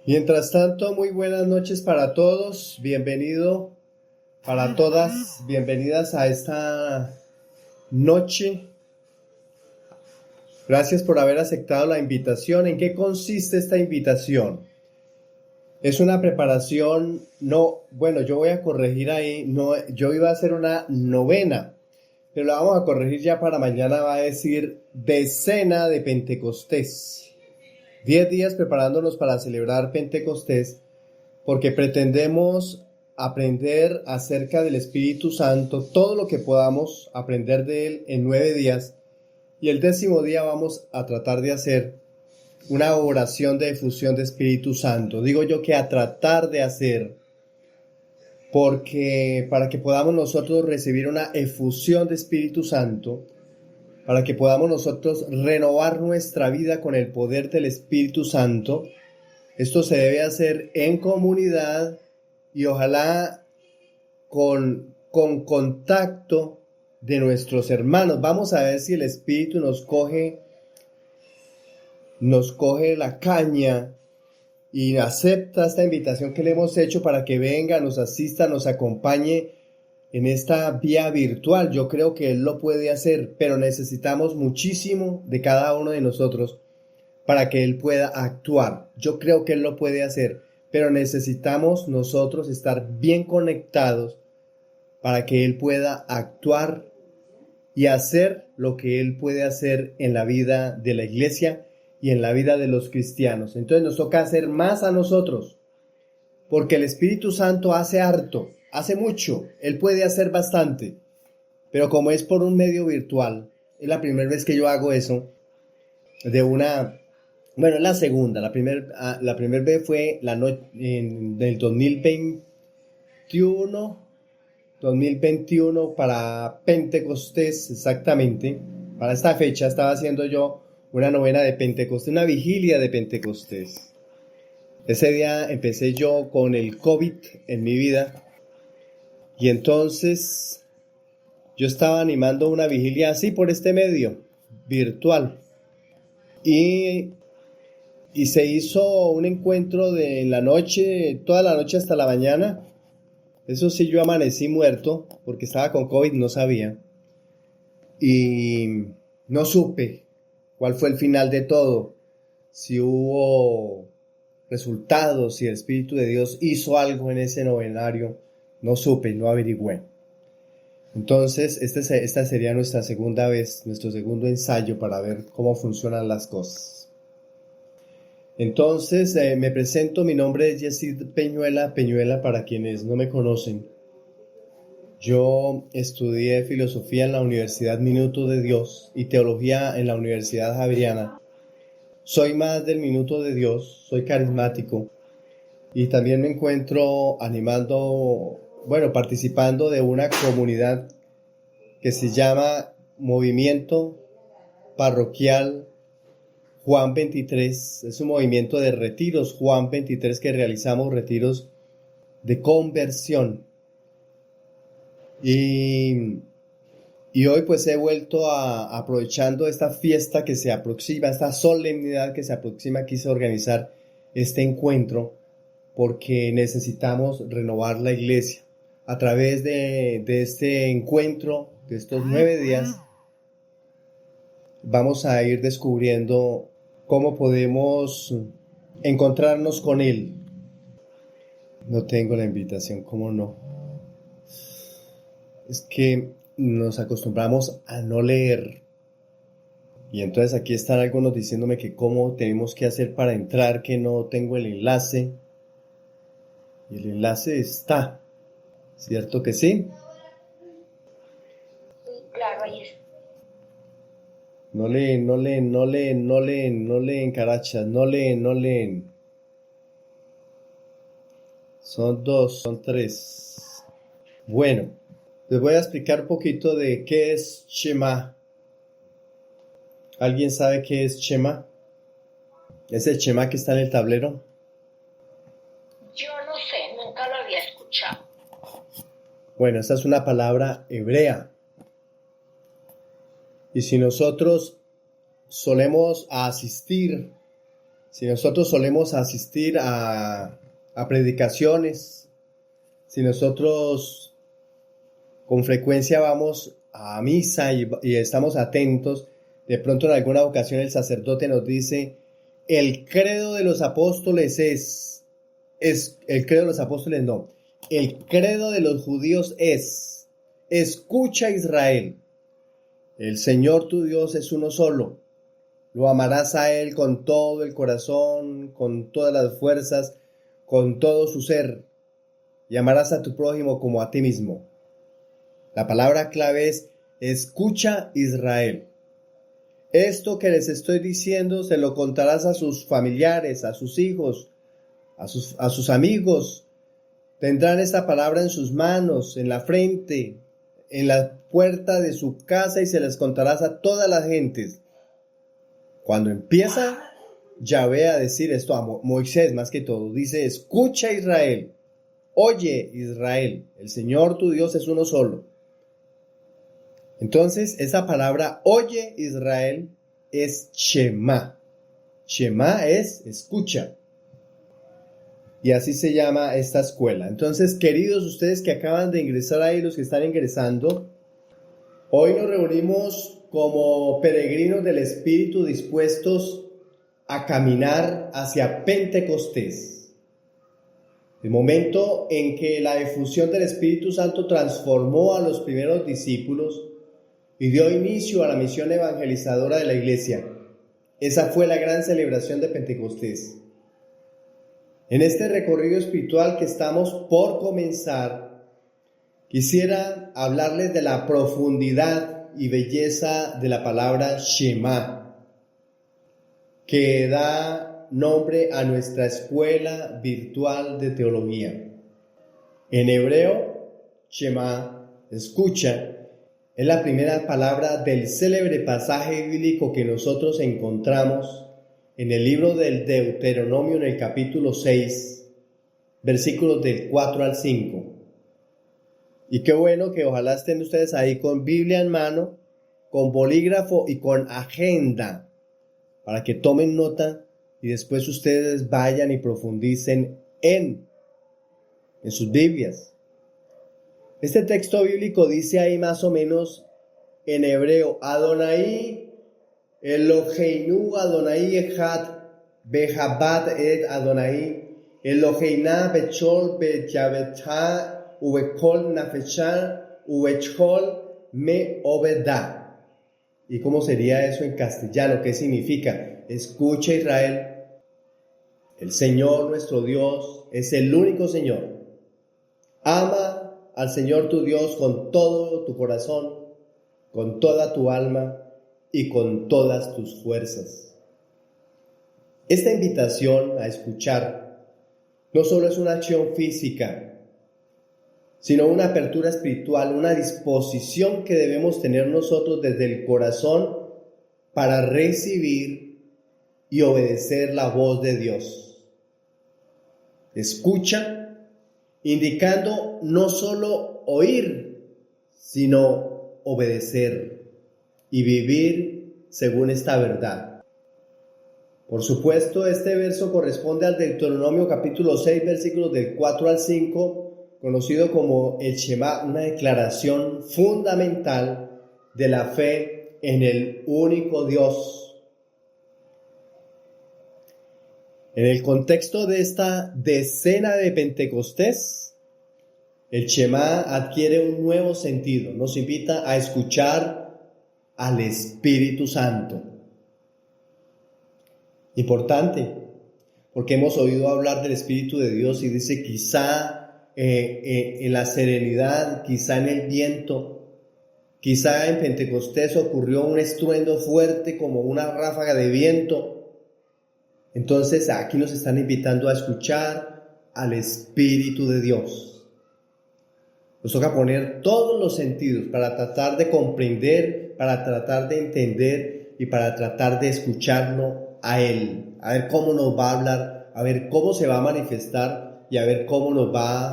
Mientras tanto, muy buenas noches para todos. Bienvenido para todas. Bienvenidas a esta noche. Gracias por haber aceptado la invitación. ¿En qué consiste esta invitación? Es una preparación, yo voy a corregir ahí, yo iba a hacer una novena, pero la vamos a corregir ya para mañana, va a decir decena de Pentecostés. 10 días preparándonos para celebrar Pentecostés, porque pretendemos aprender acerca del Espíritu Santo, todo lo que podamos aprender de él en 9 días, y el 10º día vamos a tratar de hacer una oración de efusión de Espíritu Santo. Digo yo que a tratar de hacer, porque para que podamos nosotros recibir una efusión de Espíritu Santo, para que podamos nosotros renovar nuestra vida con el poder del Espíritu Santo, esto se debe hacer en comunidad y ojalá con contacto de nuestros hermanos. Vamos a ver si el Espíritu nos coge la caña y acepta esta invitación que le hemos hecho para que venga, nos asista, nos acompañe en esta vía virtual. Yo creo que Él lo puede hacer, pero necesitamos muchísimo de cada uno de nosotros para que Él pueda actuar. Yo creo que Él lo puede hacer, pero necesitamos nosotros estar bien conectados para que Él pueda actuar y hacer lo que Él puede hacer en la vida de la iglesia y en la vida de los cristianos. Entonces nos toca hacer más a nosotros, porque el Espíritu Santo hace harto, hace mucho, Él puede hacer bastante, pero como es por un medio virtual, es la primera vez que yo hago eso, es la segunda, la primera vez fue del 2021 para Pentecostés, exactamente, para esta fecha estaba haciendo yo una novena de Pentecostés, una vigilia de Pentecostés. Ese día empecé yo con el COVID en mi vida y entonces yo estaba animando una vigilia así por este medio virtual y se hizo un encuentro en la noche, toda la noche hasta la mañana. Eso sí, yo amanecí muerto porque estaba con COVID, no sabía y no supe cuál fue el final de todo, si hubo resultados, si el Espíritu de Dios hizo algo en ese novenario, no supe, no averigüé. Entonces, esta sería nuestra segunda vez, nuestro segundo ensayo para ver cómo funcionan las cosas. Entonces, me presento, mi nombre es Yesid Peñuela para quienes no me conocen. Yo estudié filosofía en la Universidad Minuto de Dios y teología en la Universidad Javeriana. Soy más del Minuto de Dios, soy carismático y también me encuentro participando de una comunidad que se llama Movimiento Parroquial Juan 23. Es un movimiento de retiros Juan 23 que realizamos retiros de conversión. Y hoy pues he vuelto aprovechando esta fiesta que se aproxima, esta solemnidad que se aproxima, quise organizar este encuentro porque necesitamos renovar la iglesia. A través de este encuentro, de estos 9 días, vamos a ir descubriendo cómo podemos encontrarnos con Él. No tengo la invitación, ¿cómo no? Es que nos acostumbramos a no leer. Y entonces aquí están algunos diciéndome que cómo tenemos que hacer para entrar, que no tengo el enlace. Y el enlace está, ¿cierto que sí? Sí, claro, ahí está. No leen, carachas, no leen. Son 2, son 3. Bueno, les voy a explicar un poquito de qué es Shema. ¿Alguien sabe qué es Shema? ¿Es el Shema que está en el tablero? Yo no sé, nunca lo había escuchado. Bueno, esa es una palabra hebrea. Y si nosotros solemos asistir Si nosotros solemos asistir a predicaciones, si nosotros con frecuencia vamos a misa y estamos atentos, de pronto en alguna ocasión el sacerdote nos dice, el credo de los apóstoles el credo de los apóstoles no, el credo de los judíos escucha Israel, el Señor tu Dios es uno solo, lo amarás a Él con todo el corazón, con todas las fuerzas, con todo su ser, y amarás a tu prójimo como a ti mismo. La palabra clave es escucha Israel. Esto que les estoy diciendo se lo contarás a sus familiares, a sus hijos, a sus amigos. Tendrán esta palabra en sus manos, en la frente, en la puerta de su casa y se les contarás a todas las gentes. Cuando empieza Yahvé a decir esto a Moisés más que todo, dice, escucha Israel, oye Israel, el Señor tu Dios es uno solo. Entonces, esa palabra, oye Israel, es Shema. Shema es escucha. Y así se llama esta escuela. Entonces, queridos ustedes que acaban de ingresar ahí, los que están ingresando, hoy nos reunimos como peregrinos del Espíritu dispuestos a caminar hacia Pentecostés. El momento en que la efusión del Espíritu Santo transformó a los primeros discípulos y dio inicio a la misión evangelizadora de la iglesia. Esa fue la gran celebración de Pentecostés. En este recorrido espiritual que estamos por comenzar, quisiera hablarles de la profundidad y belleza de la palabra Shema, que da nombre a nuestra escuela virtual de teología. En hebreo, Shema, escucha, es la primera palabra del célebre pasaje bíblico que nosotros encontramos en el libro del Deuteronomio en el capítulo 6, versículos del 4 al 5. Y qué bueno que ojalá estén ustedes ahí con Biblia en mano, con bolígrafo y con agenda, para que tomen nota y después ustedes vayan y profundicen en sus Biblias. Este texto bíblico dice ahí más o menos en hebreo, Adonai Eloheinu Adonai Echad Behabad et Adonai Eloheina Bechol Beyavetha Ubekol Nafeshah Ubechol Me Obeda. ¿Y cómo sería eso en castellano? ¿Qué significa? Escucha Israel, el Señor nuestro Dios es el único Señor. Ama al Señor tu Dios con todo tu corazón, con toda tu alma y con todas tus fuerzas. Esta invitación a escuchar no solo es una acción física, sino una apertura espiritual, una disposición que debemos tener nosotros desde el corazón para recibir y obedecer la voz de Dios. Escucha, indicando no solo oír, sino obedecer y vivir según esta verdad. Por supuesto, este verso corresponde al Deuteronomio capítulo 6, versículos del 4 al 5, conocido como el Shema, una declaración fundamental de la fe en el único Dios. En el contexto de esta decena de Pentecostés, el Shema adquiere un nuevo sentido. Nos invita a escuchar al Espíritu Santo. Importante, porque hemos oído hablar del Espíritu de Dios y dice quizá en la serenidad, quizá en el viento, quizá en Pentecostés ocurrió un estruendo fuerte como una ráfaga de viento. Entonces aquí nos están invitando a escuchar al Espíritu de Dios. Nos toca poner todos los sentidos para tratar de comprender, para tratar de entender y para tratar de escucharlo a Él. A ver cómo nos va a hablar, a ver cómo se va a manifestar y a ver cómo nos va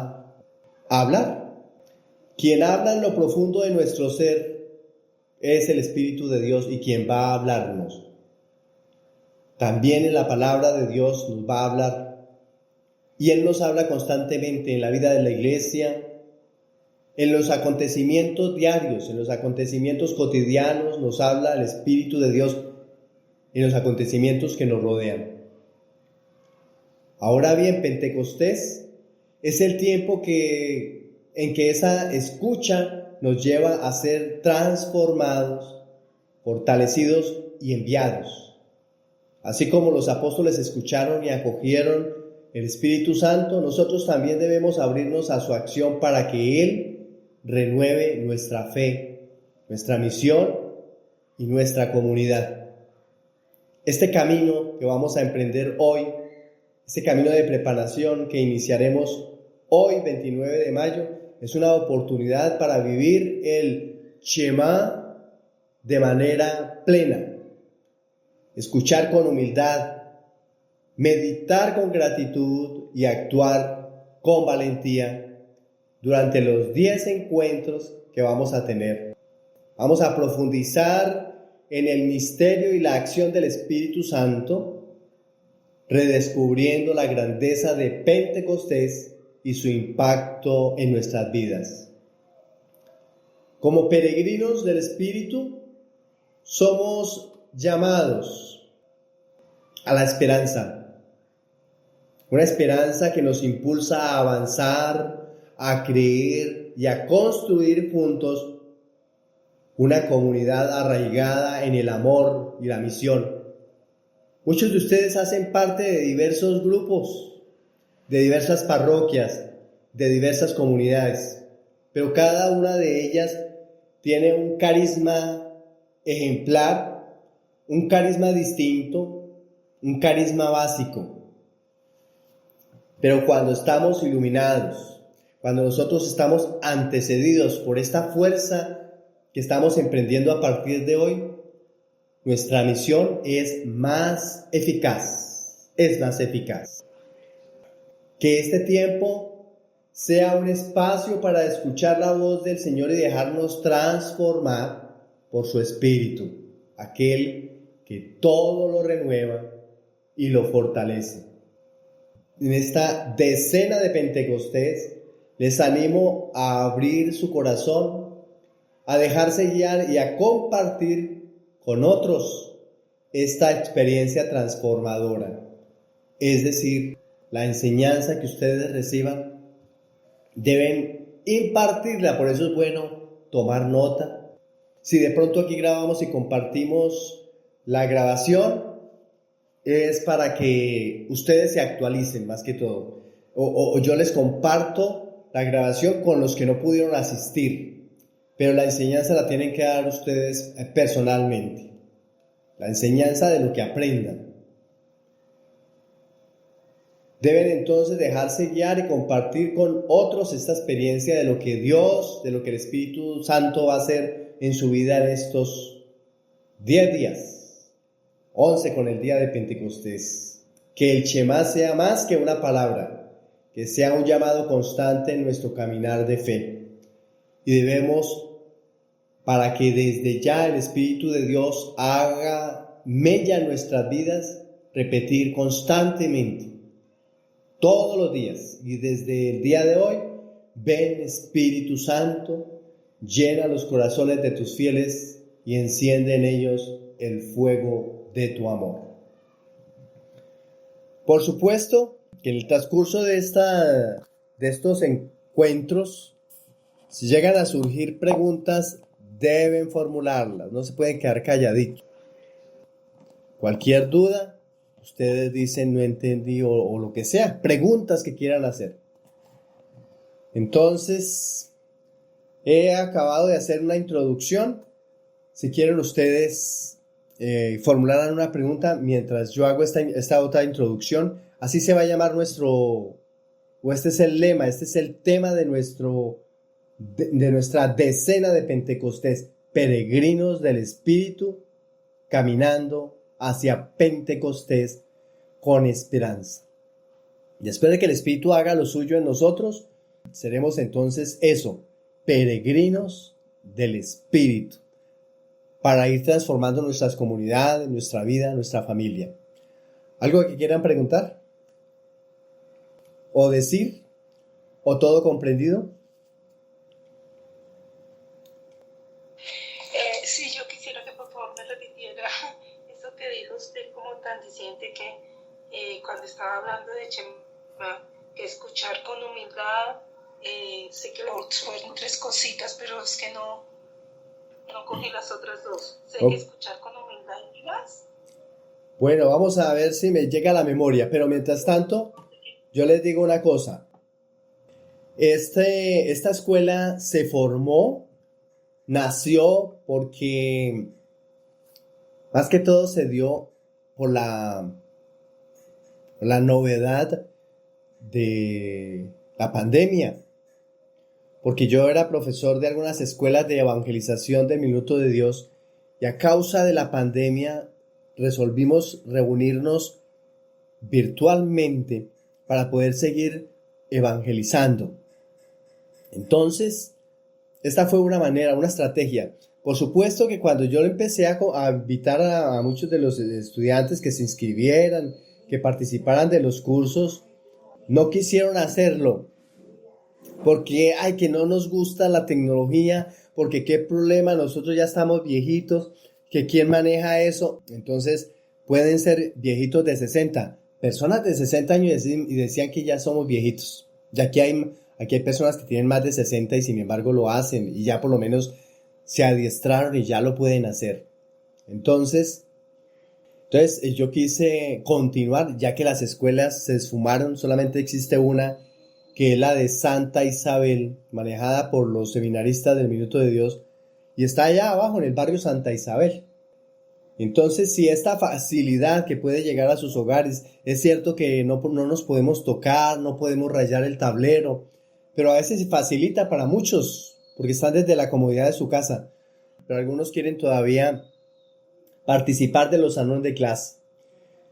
a hablar. Quien habla en lo profundo de nuestro ser es el Espíritu de Dios y quien va a hablarnos. también en la palabra de Dios nos va a hablar. Y Él nos habla constantemente en la vida de la iglesia, en los acontecimientos diarios, en los acontecimientos cotidianos, nos habla el Espíritu de Dios en los acontecimientos que nos rodean. Ahora bien, Pentecostés es el tiempo en que esa escucha nos lleva a ser transformados, fortalecidos y enviados. Así como los apóstoles escucharon y acogieron el Espíritu Santo, nosotros también debemos abrirnos a su acción para que Él renueve nuestra fe, nuestra misión y nuestra comunidad. Este camino que vamos a emprender hoy, este camino de preparación que iniciaremos hoy, 29 de mayo, es una oportunidad para vivir el Shema de manera plena, escuchar con humildad, meditar con gratitud y actuar con valentía durante los 10 encuentros que vamos a tener. Vamos a profundizar en el misterio y la acción del Espíritu Santo, redescubriendo la grandeza de Pentecostés y su impacto en nuestras vidas. Como peregrinos del Espíritu, somos llamados a la esperanza. Una esperanza que nos impulsa a avanzar, a creer y a construir juntos una comunidad arraigada en el amor y la misión. Muchos de ustedes hacen parte de diversos grupos, de diversas parroquias, de diversas comunidades, pero cada una de ellas tiene un carisma ejemplar, un carisma distinto, un carisma básico. Pero cuando estamos iluminados, cuando nosotros estamos antecedidos por esta fuerza que estamos emprendiendo a partir de hoy, nuestra misión es más eficaz. Que este tiempo sea un espacio para escuchar la voz del Señor y dejarnos transformar por su Espíritu, aquel que todo lo renueva y lo fortalece. En esta decena de Pentecostés, les animo a abrir su corazón, a dejarse guiar y a compartir con otros esta experiencia transformadora. Es decir, la enseñanza que ustedes reciban deben impartirla, por eso es bueno tomar nota. Si de pronto aquí grabamos y compartimos la grabación, es para que ustedes se actualicen más que todo. O yo les comparto la grabación con los que no pudieron asistir, pero la enseñanza la tienen que dar ustedes personalmente, la enseñanza de lo que aprendan. Deben entonces dejarse guiar y compartir con otros esta experiencia de lo que Dios, de lo que el Espíritu Santo va a hacer en su vida en estos 10 días, 11 con el día de Pentecostés. Que el Shema sea más que una palabra, que sea un llamado constante en nuestro caminar de fe. Y debemos, para que desde ya el Espíritu de Dios haga mella en nuestras vidas, repetir constantemente, todos los días, y desde el día de hoy: ven Espíritu Santo, llena los corazones de tus fieles y enciende en ellos el fuego de tu amor. Por supuesto que en el transcurso de estos encuentros, si llegan a surgir preguntas, deben formularlas, no se pueden quedar calladitos. Cualquier duda, ustedes dicen no entendí o lo que sea, preguntas que quieran hacer. Entonces, he acabado de hacer una introducción. Si quieren ustedes formular una pregunta mientras yo hago esta otra introducción, así se va a llamar este es el lema, este es el tema de nuestra decena de Pentecostés, peregrinos del Espíritu, caminando hacia Pentecostés con esperanza. Y después de que el Espíritu haga lo suyo en nosotros, seremos entonces peregrinos del Espíritu, para ir transformando nuestras comunidades, nuestra vida, nuestra familia. ¿Algo que quieran preguntar? ¿O decir? ¿O todo comprendido? Sí, yo quisiera que por favor me repitiera eso que dijo usted como tan diciente que cuando estaba hablando de Chema, que escuchar con humildad, sé que lo fueron tres cositas, pero es que no cogí las otras dos. Sé que escuchar con humildad y más. Bueno, vamos a ver si me llega a la memoria, pero mientras tanto, yo les digo una cosa. Esta escuela se formó, nació porque más que todo se dio por la novedad de la pandemia, porque yo era profesor de algunas escuelas de evangelización del Minuto de Dios y a causa de la pandemia resolvimos reunirnos virtualmente para poder seguir evangelizando. Entonces, esta fue una manera, una estrategia. Por supuesto que cuando yo empecé a invitar a muchos de los estudiantes que se inscribieran, que participaran de los cursos, no quisieron hacerlo porque, ay, que no nos gusta la tecnología, porque qué problema, nosotros ya estamos viejitos, que quién maneja eso. Entonces, pueden ser viejitos de 60, personas de 60 años y decían que ya somos viejitos. Ya que aquí hay personas que tienen más de 60 y sin embargo lo hacen y ya por lo menos se adiestraron y ya lo pueden hacer. Entonces yo quise continuar, ya que las escuelas se esfumaron, solamente existe una, que es la de Santa Isabel, manejada por los seminaristas del Minuto de Dios, y está allá abajo en el barrio Santa Isabel. Entonces, si esta facilidad que puede llegar a sus hogares, es cierto que no nos podemos tocar, no podemos rayar el tablero, pero a veces facilita para muchos, porque están desde la comodidad de su casa, pero algunos quieren todavía participar de los salones de clase.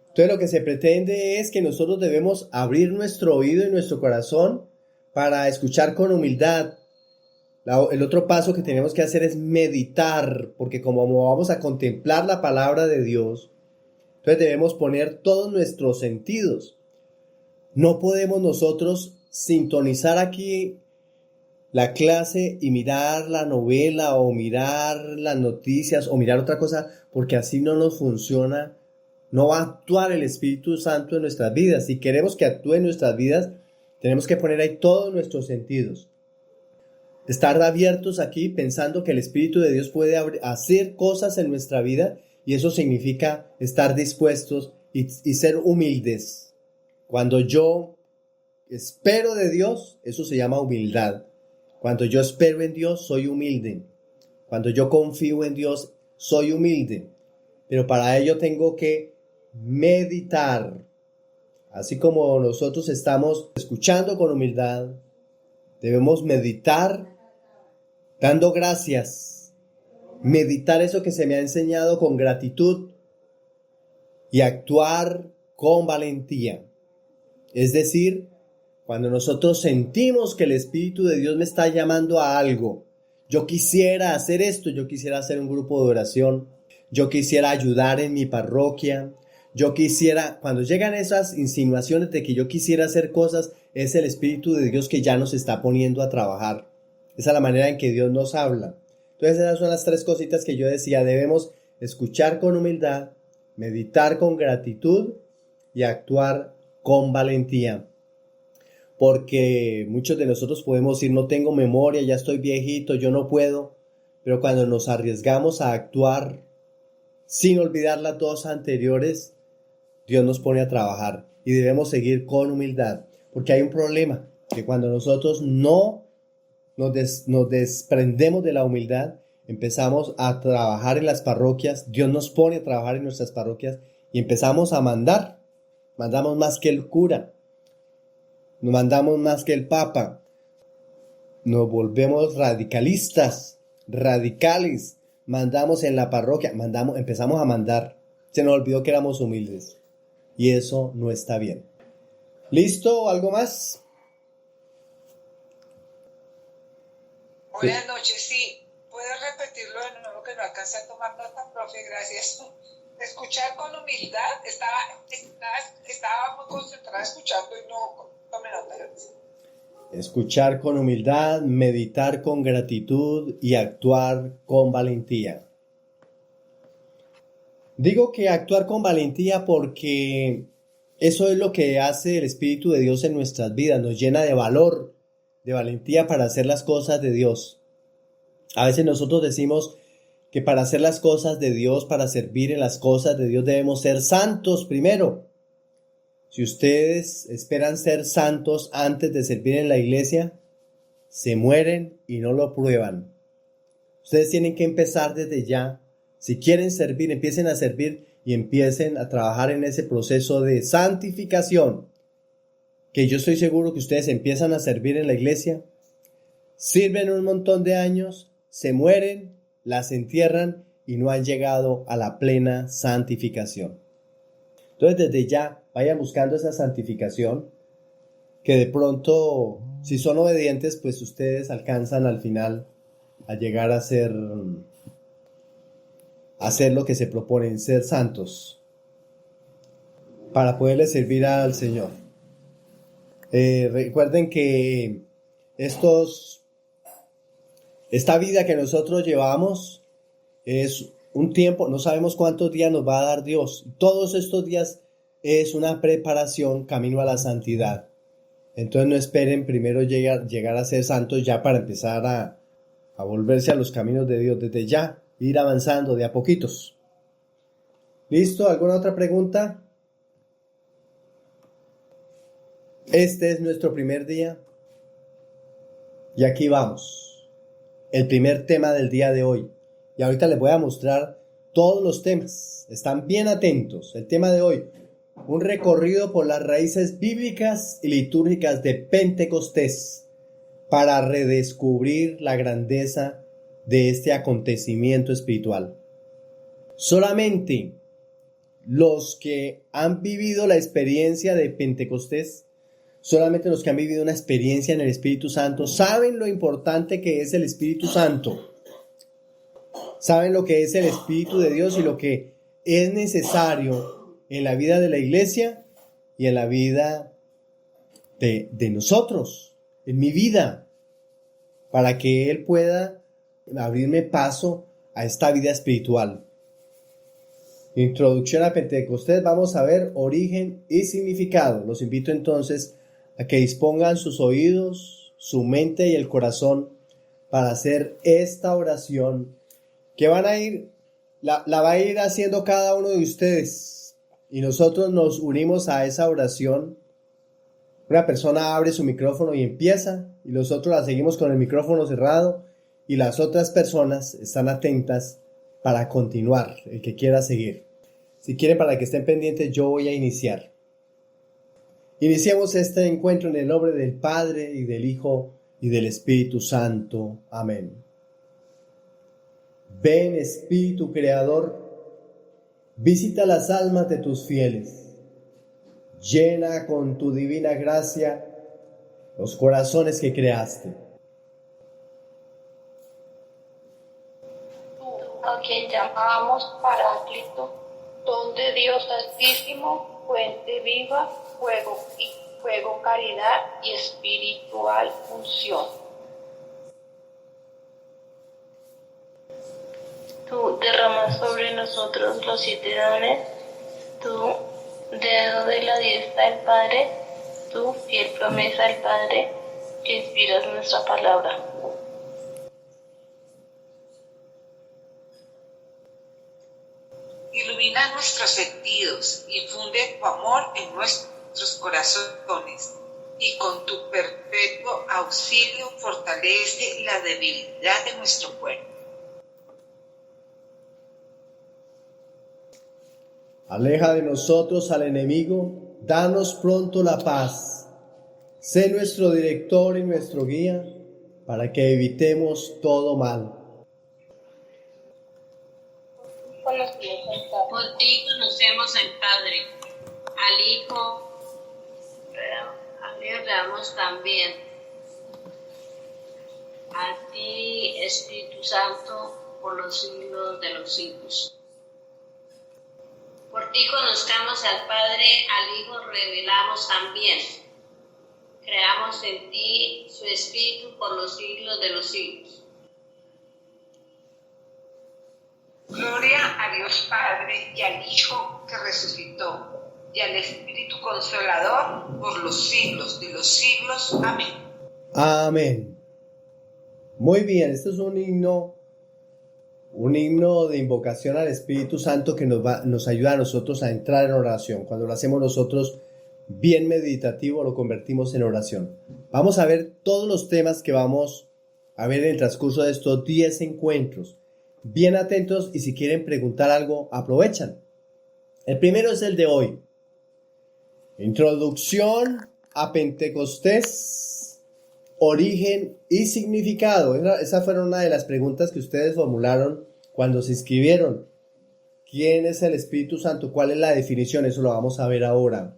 Entonces lo que se pretende es que nosotros debemos abrir nuestro oído y nuestro corazón para escuchar con humildad. El otro paso que tenemos que hacer es meditar, porque como vamos a contemplar la palabra de Dios, entonces debemos poner todos nuestros sentidos. No podemos nosotros sintonizar aquí la clase y mirar la novela o mirar las noticias o mirar otra cosa, porque así no nos funciona. No va a actuar el Espíritu Santo en nuestras vidas. Si queremos que actúe en nuestras vidas, tenemos que poner ahí todos nuestros sentidos. Estar abiertos aquí pensando que el Espíritu de Dios puede hacer cosas en nuestra vida, y eso significa estar dispuestos y ser humildes. Cuando yo espero de Dios, eso se llama humildad. Cuando yo espero en Dios, soy humilde. Cuando yo confío en Dios, soy humilde. Pero para ello tengo que meditar. Así como nosotros estamos escuchando con humildad, debemos meditar dando gracias. Meditar eso que se me ha enseñado con gratitud y actuar con valentía. Es decir, cuando nosotros sentimos que el Espíritu de Dios me está llamando a algo, yo quisiera hacer esto, yo quisiera hacer un grupo de oración, yo quisiera ayudar en mi parroquia, cuando llegan esas insinuaciones de que yo quisiera hacer cosas, es el Espíritu de Dios que ya nos está poniendo a trabajar. Esa es la manera en que Dios nos habla. Entonces esas son las tres cositas que yo decía, debemos escuchar con humildad, meditar con gratitud y actuar con valentía. Porque muchos de nosotros podemos decir, no tengo memoria, ya estoy viejito, yo no puedo. Pero cuando nos arriesgamos a actuar sin olvidar las dos anteriores, Dios nos pone a trabajar y debemos seguir con humildad. Porque hay un problema, que cuando nosotros no nos desprendemos de la humildad, empezamos a trabajar en las parroquias, Dios nos pone a trabajar en nuestras parroquias y empezamos a mandamos más que el cura. Nos mandamos más que el Papa, nos volvemos radicalistas, radicales, mandamos en la parroquia, empezamos a mandar, se nos olvidó que éramos humildes y eso no está bien. ¿Listo? ¿Algo más? Buenas noches, sí. ¿Puedes repetirlo de nuevo que no alcancé a tomar nota, profe? Gracias. escuchar con humildad. Estaba muy concentrada escuchando y no tomé nota. Escuchar con humildad, meditar con gratitud y actuar con valentía. Digo que actuar con valentía porque eso es lo que hace el Espíritu de Dios en nuestras vidas, nos llena de valor, de valentía para hacer las cosas de Dios. A veces nosotros decimos que para hacer las cosas de Dios, para servir en las cosas de Dios, debemos ser santos primero. Si ustedes esperan ser santos antes de servir en la iglesia, se mueren y no lo prueban. Ustedes tienen que empezar desde ya. Si quieren servir, empiecen a servir y empiecen a trabajar en ese proceso de santificación. Que yo estoy seguro que ustedes empiezan a servir en la iglesia, sirven un montón de años, se mueren, las entierran y no han llegado a la plena santificación. Entonces desde ya vayan buscando esa santificación, que de pronto, si son obedientes, pues ustedes alcanzan al final a llegar a hacer lo que se proponen, ser santos, para poderle servir al Señor. Recuerden que esta vida que nosotros llevamos es un tiempo, no sabemos cuántos días nos va a dar Dios. Todos estos días es una preparación camino a la santidad. Entonces no esperen primero llegar a ser santos ya para empezar a volverse a los caminos de Dios. Desde ya, ir avanzando de a poquitos. ¿Listo? ¿Alguna otra pregunta? Este es nuestro primer día. Y aquí vamos. El primer tema del día de hoy. Y ahorita les voy a mostrar todos los temas. Están bien atentos. El tema de hoy, un recorrido por las raíces bíblicas y litúrgicas de Pentecostés para redescubrir la grandeza de este acontecimiento espiritual. Solamente los que han vivido la experiencia de Pentecostés, solamente los que han vivido una experiencia en el Espíritu Santo, saben lo importante que es el Espíritu Santo. Saben lo que es el Espíritu de Dios y lo que es necesario en la vida de la iglesia y en la vida de nosotros, en mi vida, para que Él pueda abrirme paso a esta vida espiritual. Introducción a Pentecostés, vamos a ver origen y significado. Los invito entonces a que dispongan sus oídos, su mente y el corazón para hacer esta oración que la va a ir haciendo cada uno de ustedes, y nosotros nos unimos a esa oración. Una persona abre su micrófono y empieza, y nosotros la seguimos con el micrófono cerrado, y las otras personas están atentas para continuar, el que quiera seguir. Si quieren, para que estén pendientes, yo voy a iniciar. Iniciemos este encuentro en el nombre del Padre, y del Hijo, y del Espíritu Santo. Amén. Ven, Espíritu Creador, visita las almas de tus fieles, llena con tu divina gracia los corazones que creaste. Tú, a quien llamamos Paráclito, don de Dios Altísimo, fuente viva, fuego, caridad y espiritual unción. Tú derramas sobre nosotros los 7 dones, tú, dedo de la diestra del Padre, tú, fiel promesa del Padre, que inspiras nuestra palabra. Ilumina nuestros sentidos, infunde tu amor en nuestros corazones, y con tu perpetuo auxilio fortalece la debilidad de nuestro cuerpo. Aleja de nosotros al enemigo, danos pronto la paz. Sé nuestro director y nuestro guía, para que evitemos todo mal. Por ti conocemos al Padre, al Hijo, a Dios le damos también. A ti, Espíritu Santo, por los siglos de los siglos. Por ti conozcamos al Padre, al Hijo revelamos también. Creamos en ti su Espíritu por los siglos de los siglos. Gloria a Dios Padre y al Hijo que resucitó, y al Espíritu Consolador por los siglos de los siglos. Amén. Amén. Muy bien, esto es un himno de invocación al Espíritu Santo que nos ayuda a nosotros a entrar en oración. Cuando lo hacemos nosotros bien meditativo, lo convertimos en oración. Vamos a ver todos los temas que vamos a ver en el transcurso de estos 10 encuentros. Bien atentos, y si quieren preguntar algo, aprovechan. El primero es el de hoy. Introducción a Pentecostés, origen y significado. Esa fue una de las preguntas que ustedes formularon cuando se inscribieron. ¿Quién es el Espíritu Santo? ¿Cuál es la definición? Eso lo vamos a ver ahora.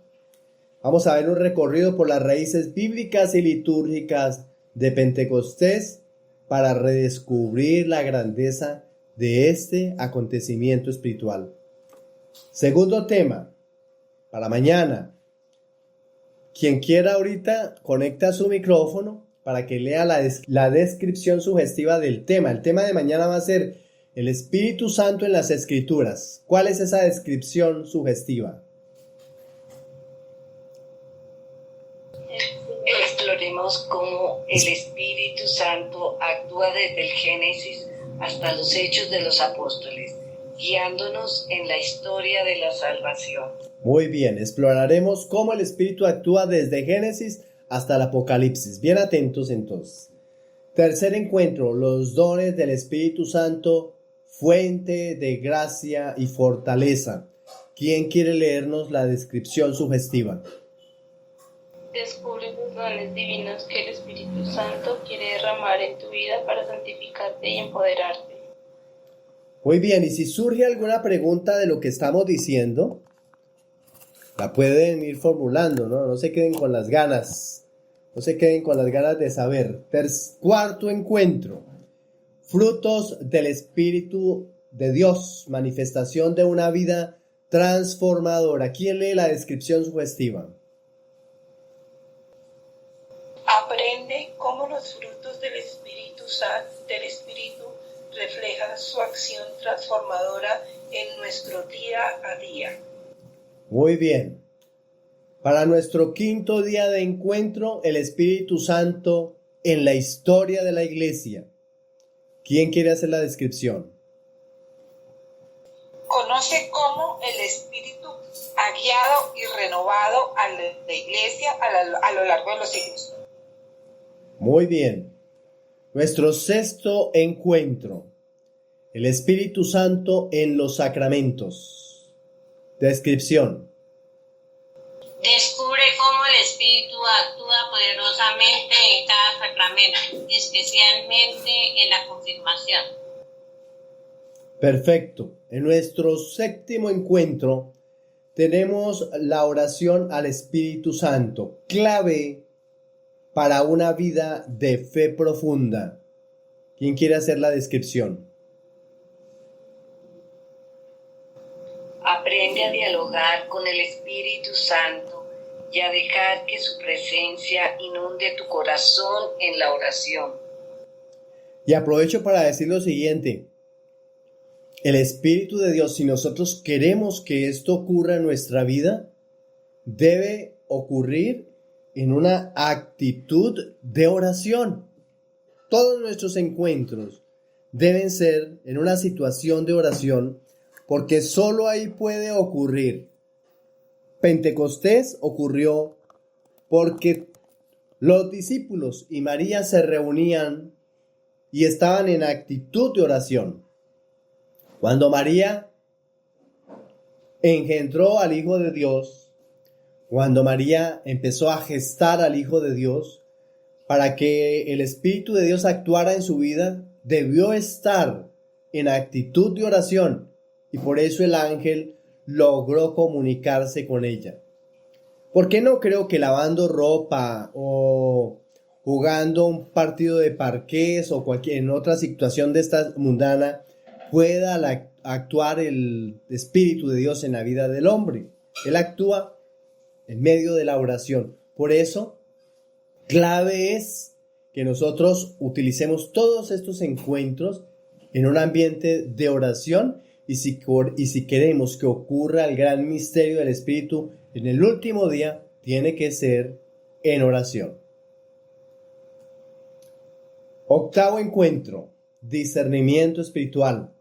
Vamos a ver un recorrido por las raíces bíblicas y litúrgicas de Pentecostés para redescubrir la grandeza de este acontecimiento espiritual. Segundo tema, para mañana. Quien quiera ahorita conecta su micrófono para que lea la descripción sugestiva del tema. El tema de mañana va a ser el Espíritu Santo en las Escrituras. ¿Cuál es esa descripción sugestiva? Exploremos cómo el Espíritu Santo actúa desde el Génesis hasta los Hechos de los Apóstoles, guiándonos en la historia de la salvación. Muy bien, exploraremos cómo el Espíritu actúa desde Génesis hasta el Apocalipsis. Bien atentos entonces. Tercer encuentro, los dones del Espíritu Santo, fuente de gracia y fortaleza. ¿Quién quiere leernos la descripción sugestiva? Descubre los dones divinos que el Espíritu Santo quiere derramar en tu vida para santificarte y empoderarte. Muy bien, y si surge alguna pregunta de lo que estamos diciendo, la pueden ir formulando, ¿no? No se queden con las ganas. No se queden con las ganas de saber. Cuarto encuentro. Frutos del Espíritu de Dios. Manifestación de una vida transformadora. ¿Quién lee la descripción sugestiva? Aprende cómo los frutos del Espíritu reflejan su acción transformadora en nuestro día a día. Muy bien. Para nuestro quinto día de encuentro, el Espíritu Santo en la historia de la Iglesia. ¿Quién quiere hacer la descripción? Conoce cómo el Espíritu ha guiado y renovado a la Iglesia a lo largo de los siglos. Muy bien. Nuestro sexto encuentro. El Espíritu Santo en los sacramentos. Descripción. Descubre cómo el Espíritu actúa poderosamente en cada sacramento, especialmente en la confirmación. Perfecto. En nuestro séptimo encuentro tenemos la oración al Espíritu Santo, clave para una vida de fe profunda. ¿Quién quiere hacer la descripción? Aprende a dialogar con el Espíritu Santo y a dejar que su presencia inunde tu corazón en la oración. Y aprovecho para decir lo siguiente. El Espíritu de Dios, si nosotros queremos que esto ocurra en nuestra vida, debe ocurrir en una actitud de oración. Todos nuestros encuentros deben ser en una situación de oración, porque solo ahí puede ocurrir. Pentecostés ocurrió porque los discípulos y María se reunían y estaban en actitud de oración. Cuando María engendró al Hijo de Dios, cuando María empezó a gestar al Hijo de Dios, para que el Espíritu de Dios actuara en su vida, debió estar en actitud de oración, y por eso el ángel logró comunicarse con ella. ¿Por qué no creo que lavando ropa o jugando un partido de parqués o en otra situación de esta mundana actuar el Espíritu de Dios en la vida del hombre. Él actúa en medio de la oración. Por eso, clave es que nosotros utilicemos todos estos encuentros en un ambiente de oración y si queremos que ocurra el gran misterio del Espíritu en el último día, tiene que ser en oración. Octavo encuentro, discernimiento espiritual.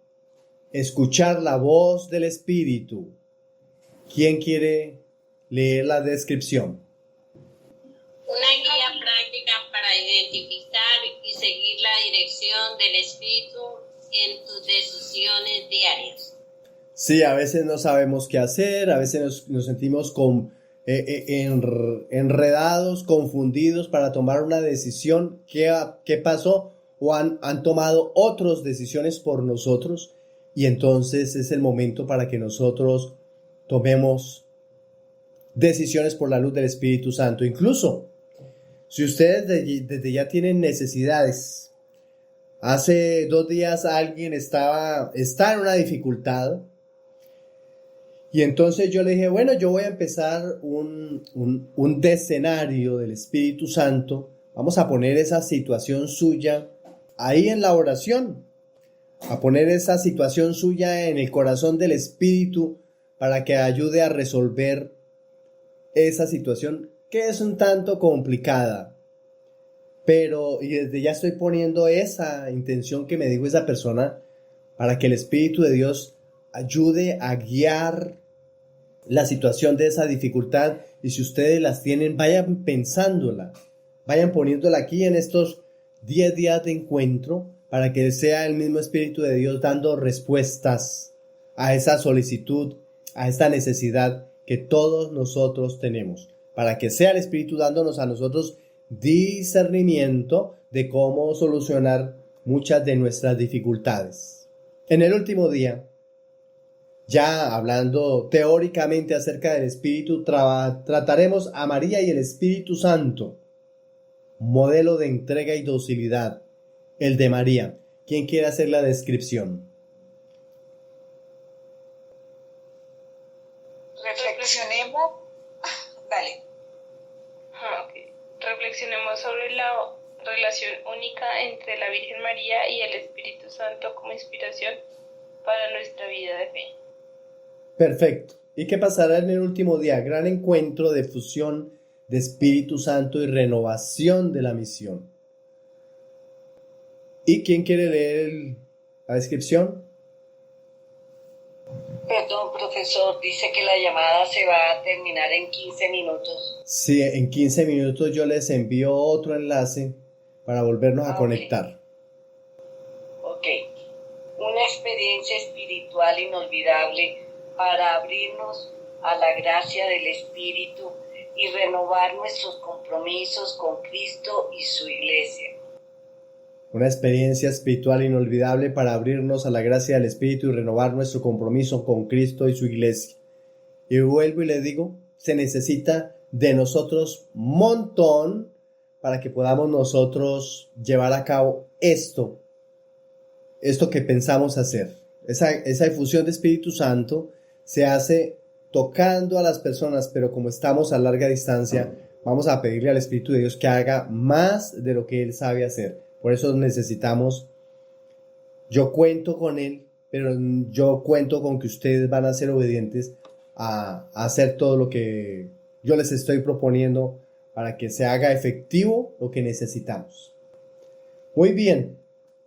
Escuchar la voz del Espíritu. ¿Quién quiere leer la descripción? Una guía práctica para identificar y seguir la dirección del Espíritu en tus decisiones diarias. Sí, a veces no sabemos qué hacer, a veces nos sentimos enredados, confundidos para tomar una decisión. ¿Qué pasó? O han tomado otras decisiones por nosotros, y entonces es el momento para que nosotros tomemos decisiones por la luz del Espíritu Santo. Incluso, si ustedes desde ya tienen necesidades, hace 2 días alguien está en una dificultad, y entonces yo le dije, bueno, yo voy a empezar un decenario del Espíritu Santo. Vamos a poner esa situación suya ahí en la oración, a poner esa situación suya en el corazón del Espíritu para que ayude a resolver esa situación que es un tanto complicada. Pero, y desde ya estoy poniendo esa intención que me dijo esa persona para que el Espíritu de Dios ayude a guiar la situación de esa dificultad. Y si ustedes las tienen, vayan pensándola, vayan poniéndola aquí en estos 10 días de encuentro para que sea el mismo Espíritu de Dios dando respuestas a esa solicitud, a esta necesidad que todos nosotros tenemos, para que sea el Espíritu dándonos a nosotros discernimiento de cómo solucionar muchas de nuestras dificultades. En el último día, ya hablando teóricamente acerca del Espíritu, trataremos a María y el Espíritu Santo, modelo de entrega y docilidad, el de María. ¿Quién quiere hacer la descripción? Reflexionemos. Dale. Okay. Reflexionemos sobre la relación única entre la Virgen María y el Espíritu Santo como inspiración para nuestra vida de fe. Perfecto. ¿Y qué pasará en el último día? Gran encuentro de fusión de Espíritu Santo y renovación de la misión. ¿Y quién quiere leer la descripción? Perdón, profesor, dice que la llamada se va a terminar en 15 minutos. Sí, en 15 minutos yo les envío otro enlace para volvernos a conectar. Ok. Una experiencia espiritual inolvidable para abrirnos a la gracia del Espíritu y renovar nuestros compromisos con Cristo y su Iglesia. Una experiencia espiritual inolvidable para abrirnos a la gracia del Espíritu y renovar nuestro compromiso con Cristo y su Iglesia. Y vuelvo y le digo, se necesita de nosotros montón para que podamos nosotros llevar a cabo esto que pensamos hacer. Esa efusión de Espíritu Santo se hace tocando a las personas, pero como estamos a larga distancia, vamos a pedirle al Espíritu de Dios que haga más de lo que Él sabe hacer. Por eso necesitamos, yo cuento con Él, pero yo cuento con que ustedes van a ser obedientes a hacer todo lo que yo les estoy proponiendo para que se haga efectivo lo que necesitamos. Muy bien,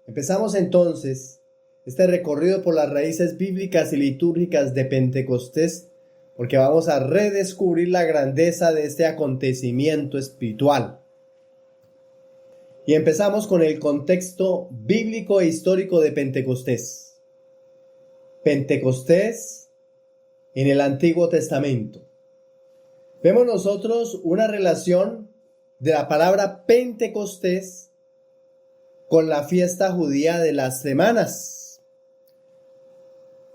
empezamos entonces este recorrido por las raíces bíblicas y litúrgicas de Pentecostés, porque vamos a redescubrir la grandeza de este acontecimiento espiritual. Y empezamos con el contexto bíblico e histórico de Pentecostés. Pentecostés en el Antiguo Testamento. Vemos nosotros una relación de la palabra Pentecostés con la fiesta judía de las semanas.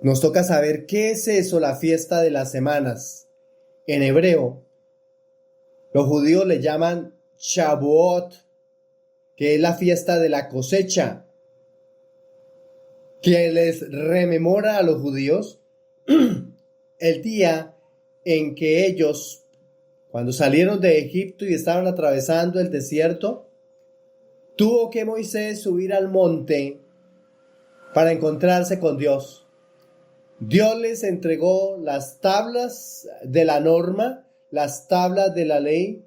Nos toca saber qué es eso, la fiesta de las semanas. En hebreo, los judíos le llaman Shavuot, que es la fiesta de la cosecha. que les rememora a los judíos el día en que ellos, cuando salieron de Egipto y estaban atravesando el desierto, tuvo que Moisés subir al monte para encontrarse con Dios. Dios les entregó las tablas de la norma, las tablas de la ley,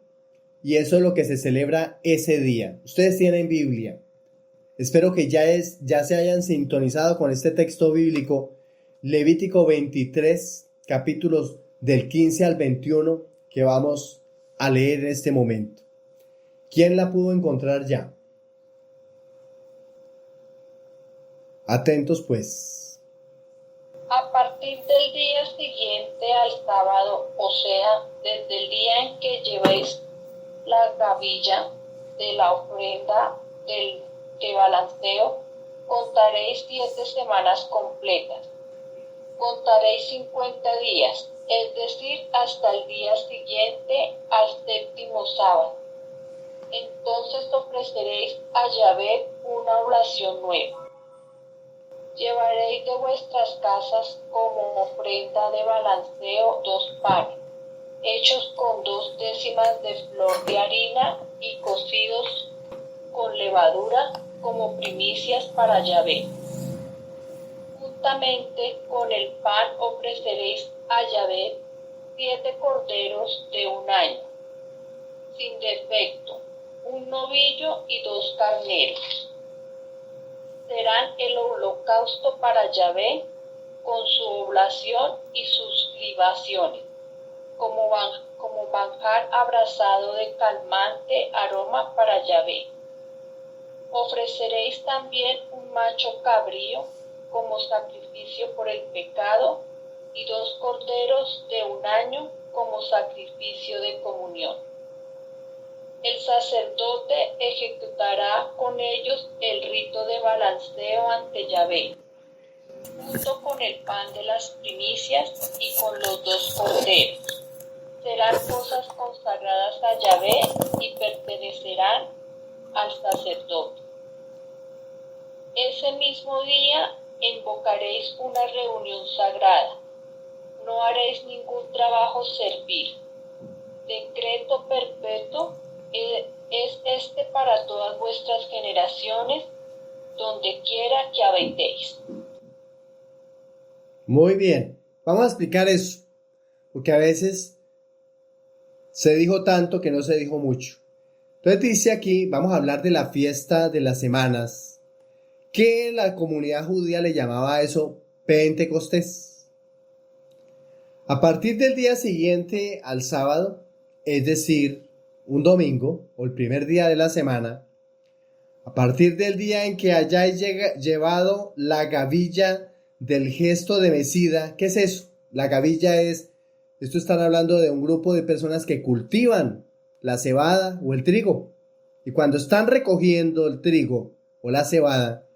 y eso es lo que se celebra ese día. Ustedes tienen Biblia. Espero que ya se hayan sintonizado con este texto bíblico, Levítico 23, capítulos del 15 al 21, que vamos a leer en este momento. ¿Quién la pudo encontrar ya? Atentos pues. A partir del día siguiente al sábado, o sea, desde el día en que llevéis la gavilla de la ofrenda de balanceo, contaréis 7 semanas completas. Contaréis 50 días, es decir, hasta el día siguiente al 7º sábado. Entonces ofreceréis a Yahvé una oblación nueva. Llevaréis de vuestras casas como ofrenda de balanceo 2 panes, hechos con 2 décimas de flor de harina y cocidos con levadura como primicias para Yahvé. Juntamente con el pan ofreceréis a Yahvé 7 corderos de 1 año, sin defecto, un novillo y 2 carneros. Serán el holocausto para Yahvé con su oblación y sus libaciones, como manjar abrasado de calmante aroma para Yahvé. Ofreceréis también un macho cabrío como sacrificio por el pecado y 2 corderos de 1 año como sacrificio de comunión. El sacerdote ejecutará con ellos el rito de balanceo ante Yahvé, junto con el pan de las primicias y con los 2 corderos. Serán cosas consagradas a Yahvé y pertenecerán al sacerdote. Ese mismo día invocaréis una reunión sagrada. No haréis ningún trabajo servil. Decreto perpetuo es este para todas vuestras generaciones, donde quiera que habitéis. Muy bien, vamos a explicar eso, porque a veces se dijo tanto que no se dijo mucho. Entonces dice aquí, vamos a hablar de la fiesta de las semanas, que la comunidad judía le llamaba a eso Pentecostés. A partir del día siguiente al sábado, es decir, un domingo o el primer día de la semana, a partir del día en que hayáis llevado la gavilla del gesto de mecida. ¿Qué es eso? La gavilla esto están hablando de un grupo de personas que cultivan la cebada o el trigo, y cuando están recogiendo el trigo o la cebada,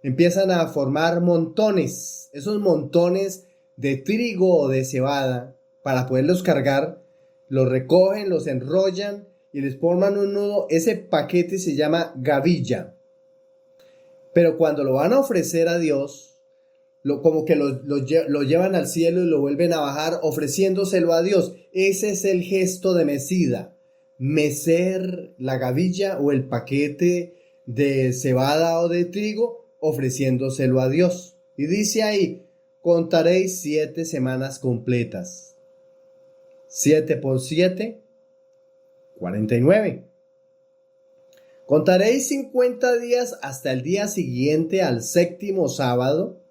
empiezan a formar montones, esos montones de trigo o de cebada, para poderlos cargar. Los recogen, los enrollan y les forman un nudo. Ese paquete se llama gavilla. Pero cuando lo van a ofrecer a Dios, como que lo llevan al cielo y lo vuelven a bajar ofreciéndoselo a Dios. Ese es el gesto de mecida. Mecer la gavilla o el paquete de cebada o de trigo ofreciéndoselo a Dios. Y dice ahí, contaréis 7 semanas completas. 7 por 7, 49. Contaréis 50 días hasta el día siguiente al 7º sábado,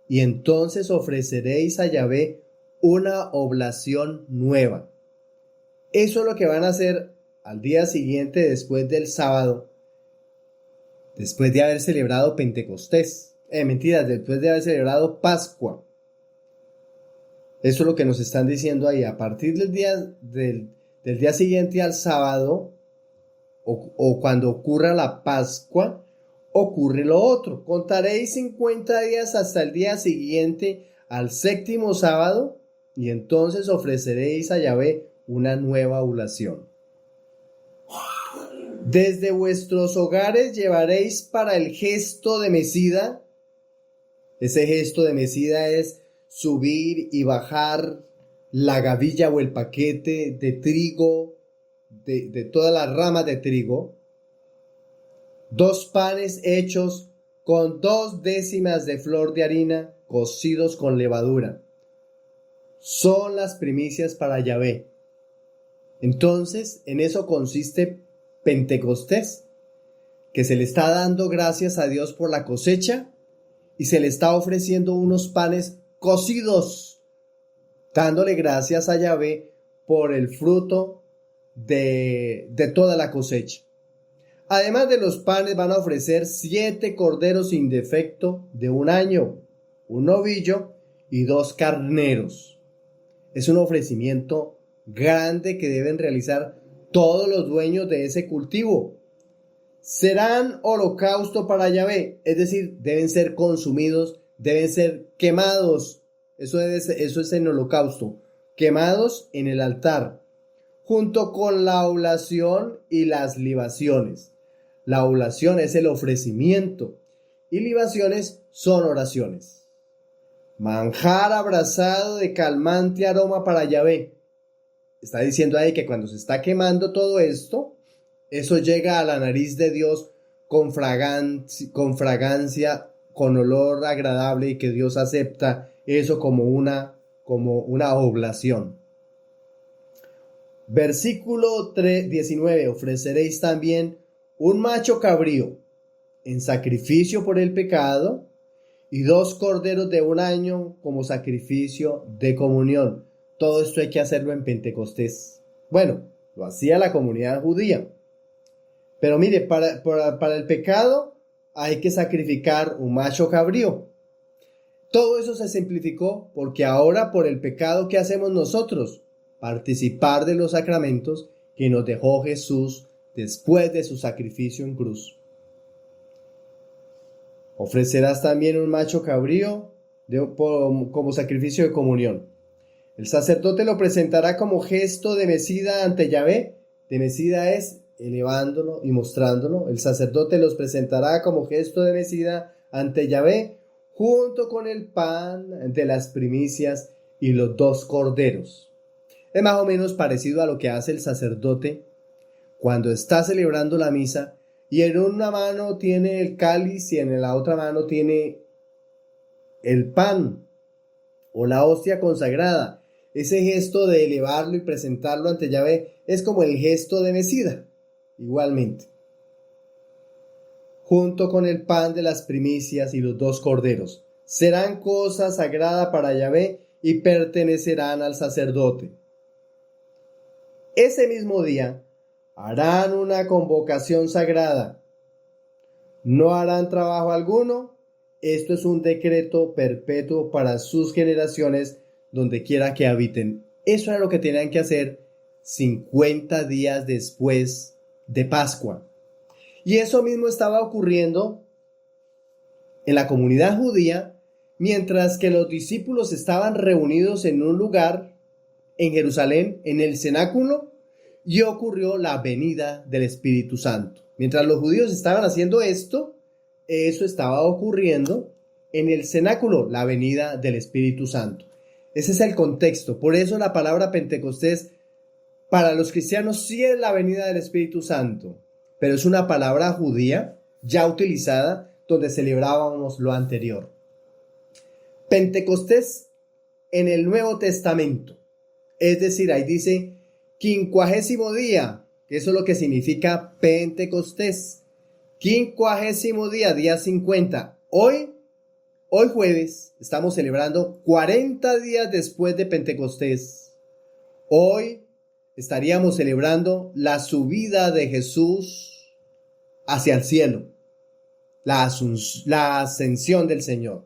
y entonces ofreceréis a Yahvé una oblación nueva. Eso es lo que van a hacer al día siguiente después del sábado, después de haber celebrado Pentecostés. Después de haber celebrado Pascua. Eso es lo que nos están diciendo ahí. A partir del día siguiente al sábado, o cuando ocurra la Pascua, ocurre lo otro. Contaréis 50 días hasta el día siguiente al 7º sábado, y entonces ofreceréis a Yahvé una nueva oblación. Desde vuestros hogares llevaréis para el gesto de mecida Ese gesto de mecida es subir y bajar la gavilla o el paquete de trigo, de todas las ramas de trigo. 2 panes hechos con 2 décimas de flor de harina cocidos con levadura. Son las primicias para Yahvé. Entonces, en eso consiste Pentecostés, que se le está dando gracias a Dios por la cosecha y se le está ofreciendo unos panes cocidos, dándole gracias a Yahvé por el fruto de toda la cosecha. Además de los panes, van a ofrecer 7 corderos sin defecto de 1 año, 1 novillo y 2 carneros. Es un ofrecimiento grande que deben realizar todos los dueños de ese cultivo. Serán holocausto para Yahvé, es decir, deben ser consumidos, deben ser quemados. Eso es en holocausto, quemados en el altar, junto con la oblación y las libaciones. La oblación es el ofrecimiento y libaciones son oraciones. Manjar abrasado de calmante aroma para Yahvé. Está diciendo ahí que cuando se está quemando todo esto, eso llega a la nariz de Dios con fragancia, con olor agradable, y que Dios acepta eso como una oblación. Versículo 19. Ofreceréis también un macho cabrío en sacrificio por el pecado y 2 corderos de 1 año como sacrificio de comunión. Todo esto hay que hacerlo en Pentecostés. Bueno, lo hacía la comunidad judía. Pero mire, para el pecado hay que sacrificar un macho cabrío. Todo eso se simplificó porque ahora por el pecado, ¿qué hacemos nosotros? Participar de los sacramentos que nos dejó Jesús después de su sacrificio en cruz. Ofrecerás también un macho cabrío como sacrificio de comunión. El sacerdote lo presentará como gesto de mecida ante Yahvé. De mecida es elevándolo y mostrándolo. El sacerdote los presentará como gesto de mecida ante Yahvé, junto con el pan de las primicias y los 2 corderos. Es más o menos parecido a lo que hace el sacerdote cuando está celebrando la misa y en una mano tiene el cáliz y en la otra mano tiene el pan o la hostia consagrada. Ese gesto de elevarlo y presentarlo ante Yahvé es como el gesto de mecida, igualmente. Junto con el pan de las primicias y los 2 corderos. Serán cosa sagrada para Yahvé y pertenecerán al sacerdote. Ese mismo día harán una convocación sagrada. No harán trabajo alguno. Esto es un decreto perpetuo para sus generaciones, donde quiera que habiten. Eso era lo que tenían que hacer 50 días después de Pascua. Y eso mismo estaba ocurriendo en la comunidad judía, mientras que los discípulos estaban reunidos en un lugar en Jerusalén, en el cenáculo, y ocurrió la venida del Espíritu Santo. Mientras los judíos estaban haciendo esto, eso estaba ocurriendo en el cenáculo, la venida del Espíritu Santo. Ese es el contexto. Por eso la palabra Pentecostés para los cristianos sí es la venida del Espíritu Santo, pero es una palabra judía ya utilizada donde celebrábamos lo anterior. Pentecostés en el Nuevo Testamento, es decir, ahí dice 50º día, que eso es lo que significa Pentecostés. 50º día, día 50. Hoy jueves, estamos celebrando 40 días después de Pentecostés. Hoy estaríamos celebrando la subida de Jesús hacia el cielo, la ascensión del Señor.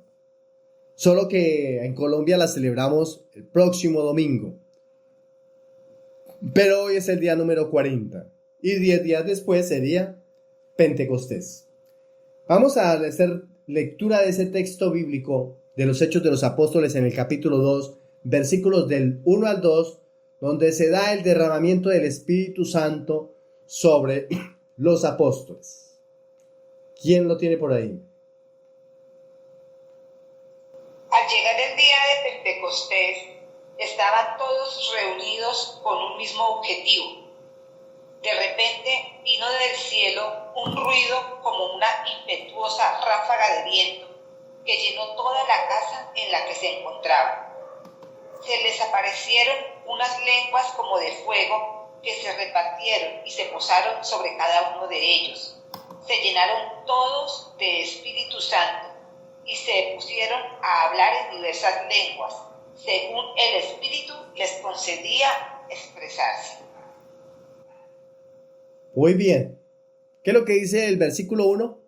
Solo que en Colombia la celebramos el próximo domingo. Pero hoy es el día número 40 y 10 días después sería Pentecostés. Vamos a hacer lectura de ese texto bíblico de los Hechos de los Apóstoles en el capítulo 2, versículos del 1 al 2, donde se da el derramamiento del Espíritu Santo sobre los apóstoles. ¿Quién lo tiene por ahí? Pentecostés estaban todos reunidos con un mismo objetivo. De repente vino del cielo un ruido como una impetuosa ráfaga de viento que llenó toda la casa en la que se encontraban. Se les aparecieron unas lenguas como de fuego que se repartieron y se posaron sobre cada uno de ellos. Se llenaron todos de Espíritu Santo y se pusieron a hablar en diversas lenguas, según el Espíritu les concedía expresarse. Muy bien. ¿Qué es lo que dice el versículo 1?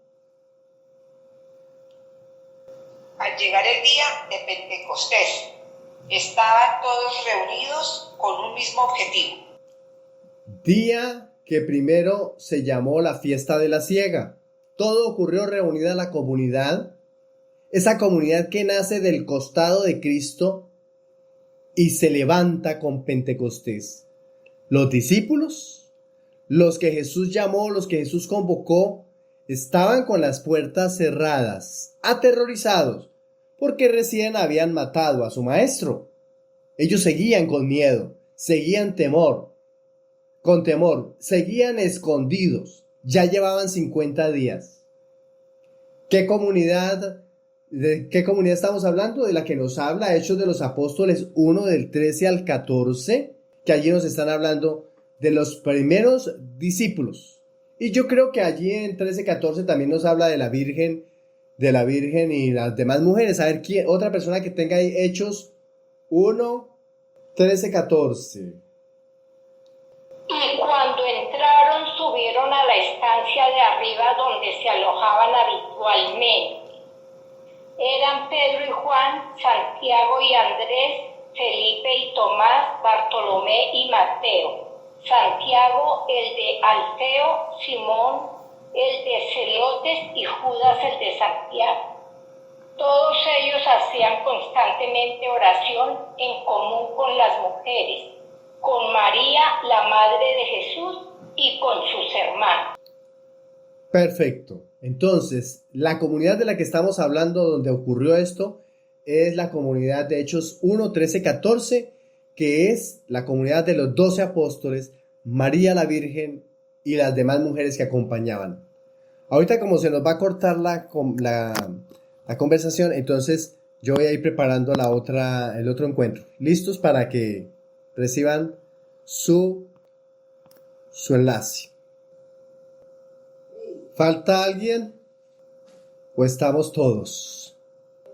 Al llegar el día de Pentecostés, estaban todos reunidos con un mismo objetivo. Día que primero se llamó la fiesta de la siega. Todo ocurrió reunida la comunidad, esa comunidad que nace del costado de Cristo y se levanta con Pentecostés. Los discípulos, los que Jesús llamó, los que Jesús convocó, estaban con las puertas cerradas, aterrorizados, porque recién habían matado a su maestro. Ellos seguían con miedo, seguían con temor, seguían escondidos. Ya llevaban 50 días. ¿De qué comunidad estamos hablando? De la que nos habla Hechos de los Apóstoles 1 del 13 al 14, que allí nos están hablando de los primeros discípulos. Y yo creo que allí en 13-14 también nos habla de la Virgen y las demás mujeres. A ver, otra persona que tenga ahí Hechos 1, 13-14. Y cuando entraron, subieron a la estancia de arriba donde se alojaban habitualmente. Eran Pedro y Juan, Santiago y Andrés, Felipe y Tomás, Bartolomé y Mateo, Santiago el de Alfeo, Simón el de Celotes y Judas el de Santiago. Todos ellos hacían constantemente oración en común con las mujeres, con María, la madre de Jesús, y con sus hermanos. Perfecto. Entonces, la comunidad de la que estamos hablando donde ocurrió esto es la comunidad de Hechos 1, 13, 14, que es la comunidad de los 12 apóstoles, María la Virgen y las demás mujeres que acompañaban. Ahorita como se nos va a cortar la conversación, entonces yo voy a ir preparando el otro encuentro. ¿Listos para que reciban su enlace? ¿Falta alguien? ¿O estamos todos?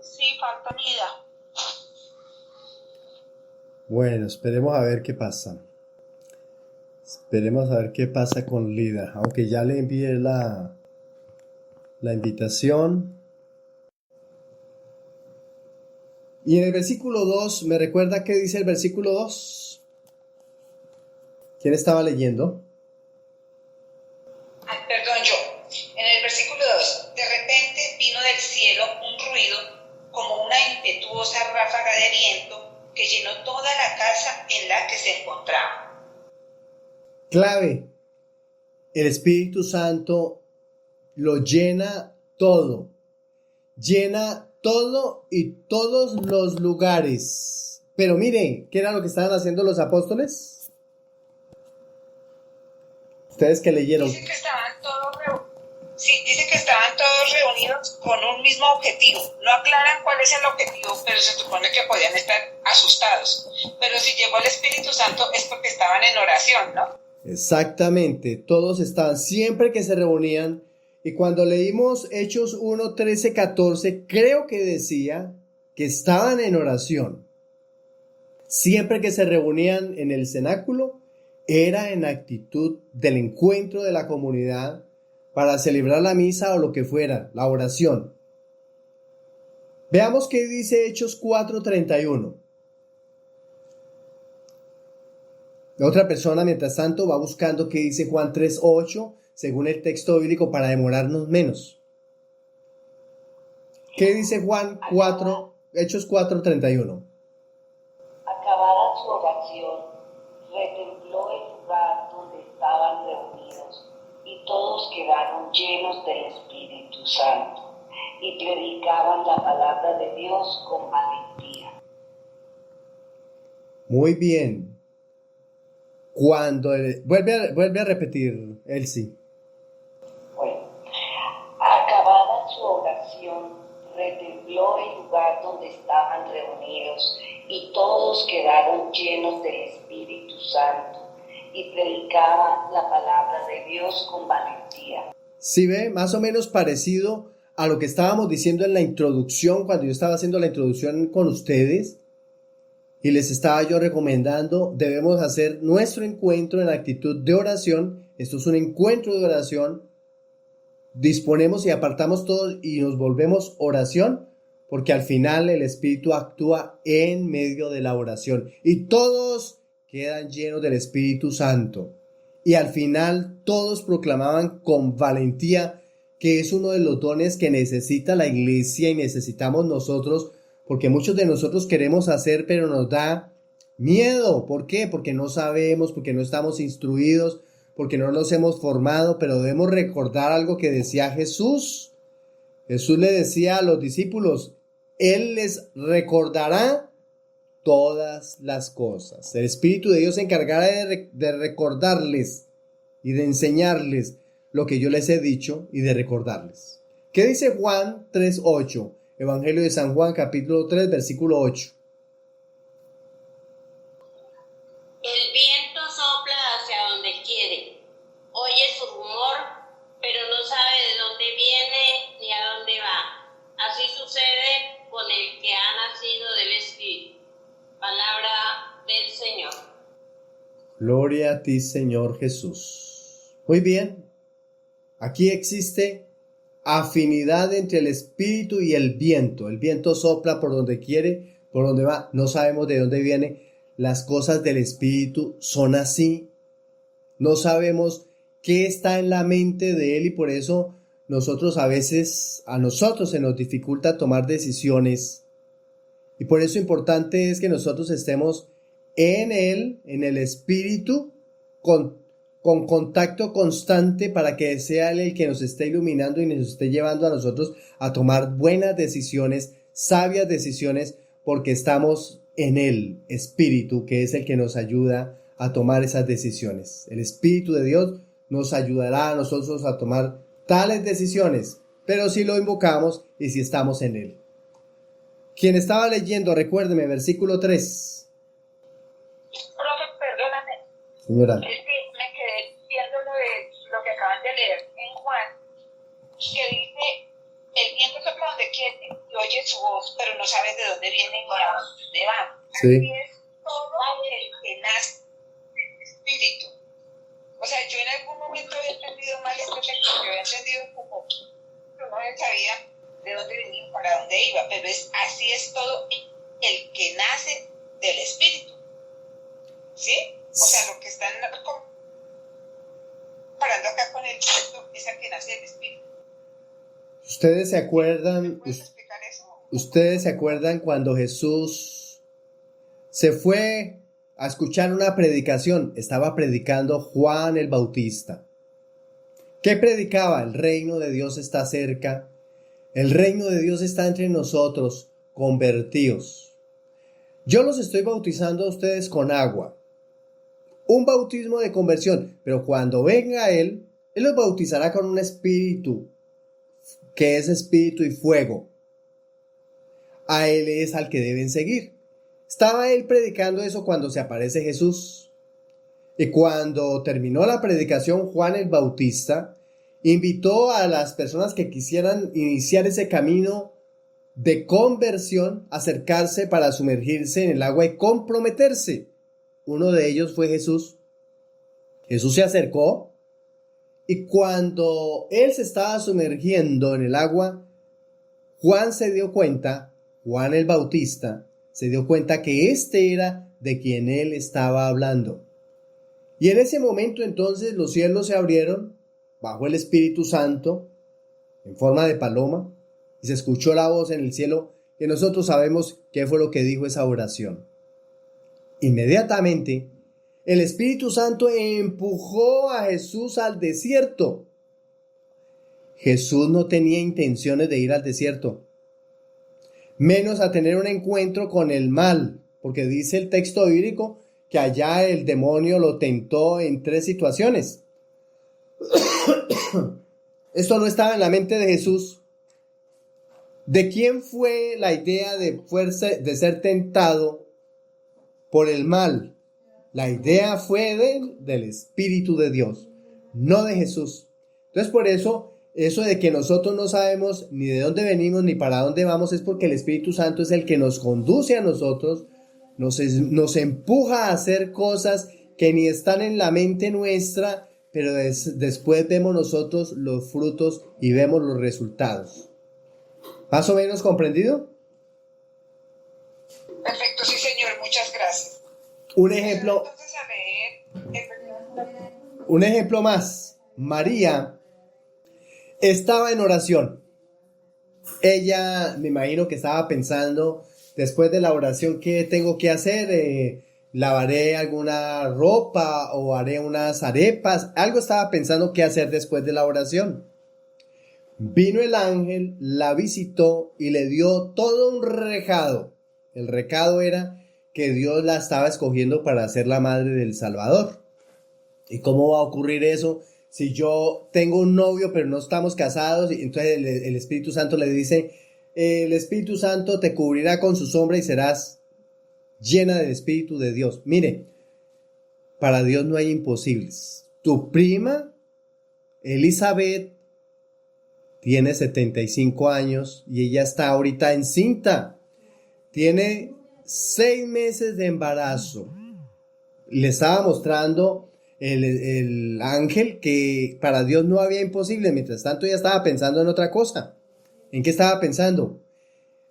Sí, falta vida. Bueno, esperemos a ver qué pasa. Esperemos a ver qué pasa con Lida. Aunque ya le envié la invitación. Y en el versículo 2, ¿me recuerda qué dice el versículo 2? ¿Quién estaba leyendo? Perdón, yo. En el versículo 2, de repente vino del cielo un ruido como una impetuosa ráfaga de viento que llenó toda la casa en la que se encontraba. Clave. El Espíritu Santo lo llena todo. Llena todo y todos los lugares. Pero miren, ¿qué era lo que estaban haciendo los apóstoles? Ustedes que leyeron. Dice que estaban todos reunidos con un mismo objetivo. No aclaran cuál es el objetivo, pero se supone que podían estar asustados. Pero si llegó el Espíritu Santo es porque estaban en oración, ¿no? Exactamente, todos estaban, siempre que se reunían. Y cuando leímos Hechos 1, 13, 14, creo que decía que estaban en oración. Siempre que se reunían en el cenáculo, era en actitud del encuentro de la comunidad para celebrar la misa o lo que fuera, la oración. Veamos qué dice Hechos 4:31. La otra persona, mientras tanto, va buscando qué dice Juan 3:8, según el texto bíblico, para demorarnos menos. ¿Qué dice Hechos 4:31? Acabada su oración, retembló el lugar donde estaban reunidos y todos quedaron llenos del Espíritu Santo y predicaban la palabra de Dios con valentía. Muy bien. Vuelve a repetir, Elsie. Bueno, acabada su oración, retembló el lugar donde estaban reunidos y todos quedaron llenos del Espíritu Santo y predicaban la palabra de Dios con valentía. ¿Sí ve? Más o menos parecido a lo que estábamos diciendo en la introducción, cuando yo estaba haciendo la introducción con ustedes y les estaba yo recomendando, debemos hacer nuestro encuentro en actitud de oración. Esto es un encuentro de oración. Disponemos y apartamos todos y nos volvemos oración, porque al final el Espíritu actúa en medio de la oración y todos quedan llenos del Espíritu Santo. Y al final todos proclamaban con valentía, que es uno de los dones que necesita la iglesia y necesitamos nosotros, porque muchos de nosotros queremos hacer, pero nos da miedo. ¿Por qué? Porque no sabemos, porque no estamos instruidos, porque no nos hemos formado, pero debemos recordar algo que decía Jesús. Jesús le decía a los discípulos, Él les recordará todas las cosas. El Espíritu de Dios se encargará de recordarles y de enseñarles lo que yo les he dicho y de recordarles. ¿Qué dice Juan 3:8? Evangelio de San Juan, capítulo 3, versículo 8. El viento sopla hacia donde quiere, oye su rumor, pero no sabe de dónde viene ni a dónde va. Así sucede con el que ha nacido del Espíritu. Palabra del Señor. Gloria a ti, Señor Jesús. Muy bien. Aquí existe afinidad entre el Espíritu y el viento. El viento sopla por donde quiere, por donde va. No sabemos de dónde viene. Las cosas del Espíritu son así. No sabemos qué está en la mente de Él y por eso a nosotros se nos dificulta tomar decisiones. Y por eso importante es que nosotros estemos en Él, en el Espíritu, con contacto constante para que sea Él el que nos esté iluminando y nos esté llevando a nosotros a tomar buenas decisiones, sabias decisiones, porque estamos en el Espíritu, que es el que nos ayuda a tomar esas decisiones. El Espíritu de Dios nos ayudará a nosotros a tomar tales decisiones, pero si lo invocamos y si estamos en Él. Quien estaba leyendo, recuérdeme, versículo 3. Profe, perdóname. Señora. Es que me quedé viendo lo que acaban de leer en Juan, que dice, el viento sopla donde quiere y oye su voz, pero no sabes de dónde viene ni a dónde va. Sí. Así es todo el que nace del Espíritu. O sea, yo en algún momento había entendido mal este texto, yo había entendido como que no sabía de dónde venía, para dónde iba, pero así es todo el que nace del Espíritu. ¿Sí? O sea, lo que están comparando acá con el texto es el que nace del Espíritu. ¿Ustedes se acuerdan? ¿Puedes explicar eso? ¿Ustedes se acuerdan cuando Jesús se fue a escuchar una predicación? Estaba predicando Juan el Bautista. ¿Qué predicaba? El reino de Dios está cerca. El reino de Dios está entre nosotros. Convertíos. Yo los estoy bautizando a ustedes con agua. Un bautismo de conversión. Pero cuando venga Él los bautizará con un espíritu, que es espíritu y fuego. A Él es al que deben seguir. Estaba Él predicando eso cuando se aparece Jesús. Y cuando terminó la predicación, Juan el Bautista invitó a las personas que quisieran iniciar ese camino de conversión a acercarse para sumergirse en el agua y comprometerse. Uno de ellos fue Jesús. Jesús se acercó y cuando Él se estaba sumergiendo en el agua, Juan el Bautista, se dio cuenta que este era de quien Él estaba hablando. Y en ese momento entonces los cielos se abrieron bajo el Espíritu Santo en forma de paloma y se escuchó la voz en el cielo, que nosotros sabemos qué fue lo que dijo esa oración. Inmediatamente el Espíritu Santo empujó a Jesús al desierto. Jesús no tenía intenciones de ir al desierto, menos a tener un encuentro con el mal, porque dice el texto bíblico que allá el demonio lo tentó en 3 situaciones. Esto no estaba en la mente de Jesús. ¿De quién fue la idea de ser tentado por el mal? La idea fue del Espíritu de Dios, no de Jesús. Entonces, por eso de que nosotros no sabemos ni de dónde venimos ni para dónde vamos, es porque el Espíritu Santo es el que nos conduce a nosotros, nos empuja a hacer cosas que ni están en la mente nuestra, pero después vemos nosotros los frutos y vemos los resultados. ¿Más o menos comprendido? Perfecto, sí, señor, muchas gracias. Un ejemplo. Entonces, a leer. Un ejemplo más. María estaba en oración. Ella, me imagino que estaba pensando, después de la oración, ¿qué tengo que hacer? ¿Lavaré alguna ropa o haré unas arepas? Algo estaba pensando qué hacer después de la oración. Vino el ángel, la visitó y le dio todo un recado. El recado era que Dios la estaba escogiendo para ser la madre del Salvador. ¿Y cómo va a ocurrir eso? Si yo tengo un novio pero no estamos casados, y entonces el Espíritu Santo le dice, el Espíritu Santo te cubrirá con su sombra y serás llena del Espíritu de Dios. Mire, para Dios no hay imposibles. Tu prima, Elizabeth, tiene 75 años y ella está ahorita encinta. Tiene 6 meses de embarazo. Le estaba mostrando el ángel que para Dios no había imposible. Mientras tanto ella estaba pensando en otra cosa. ¿En qué estaba pensando?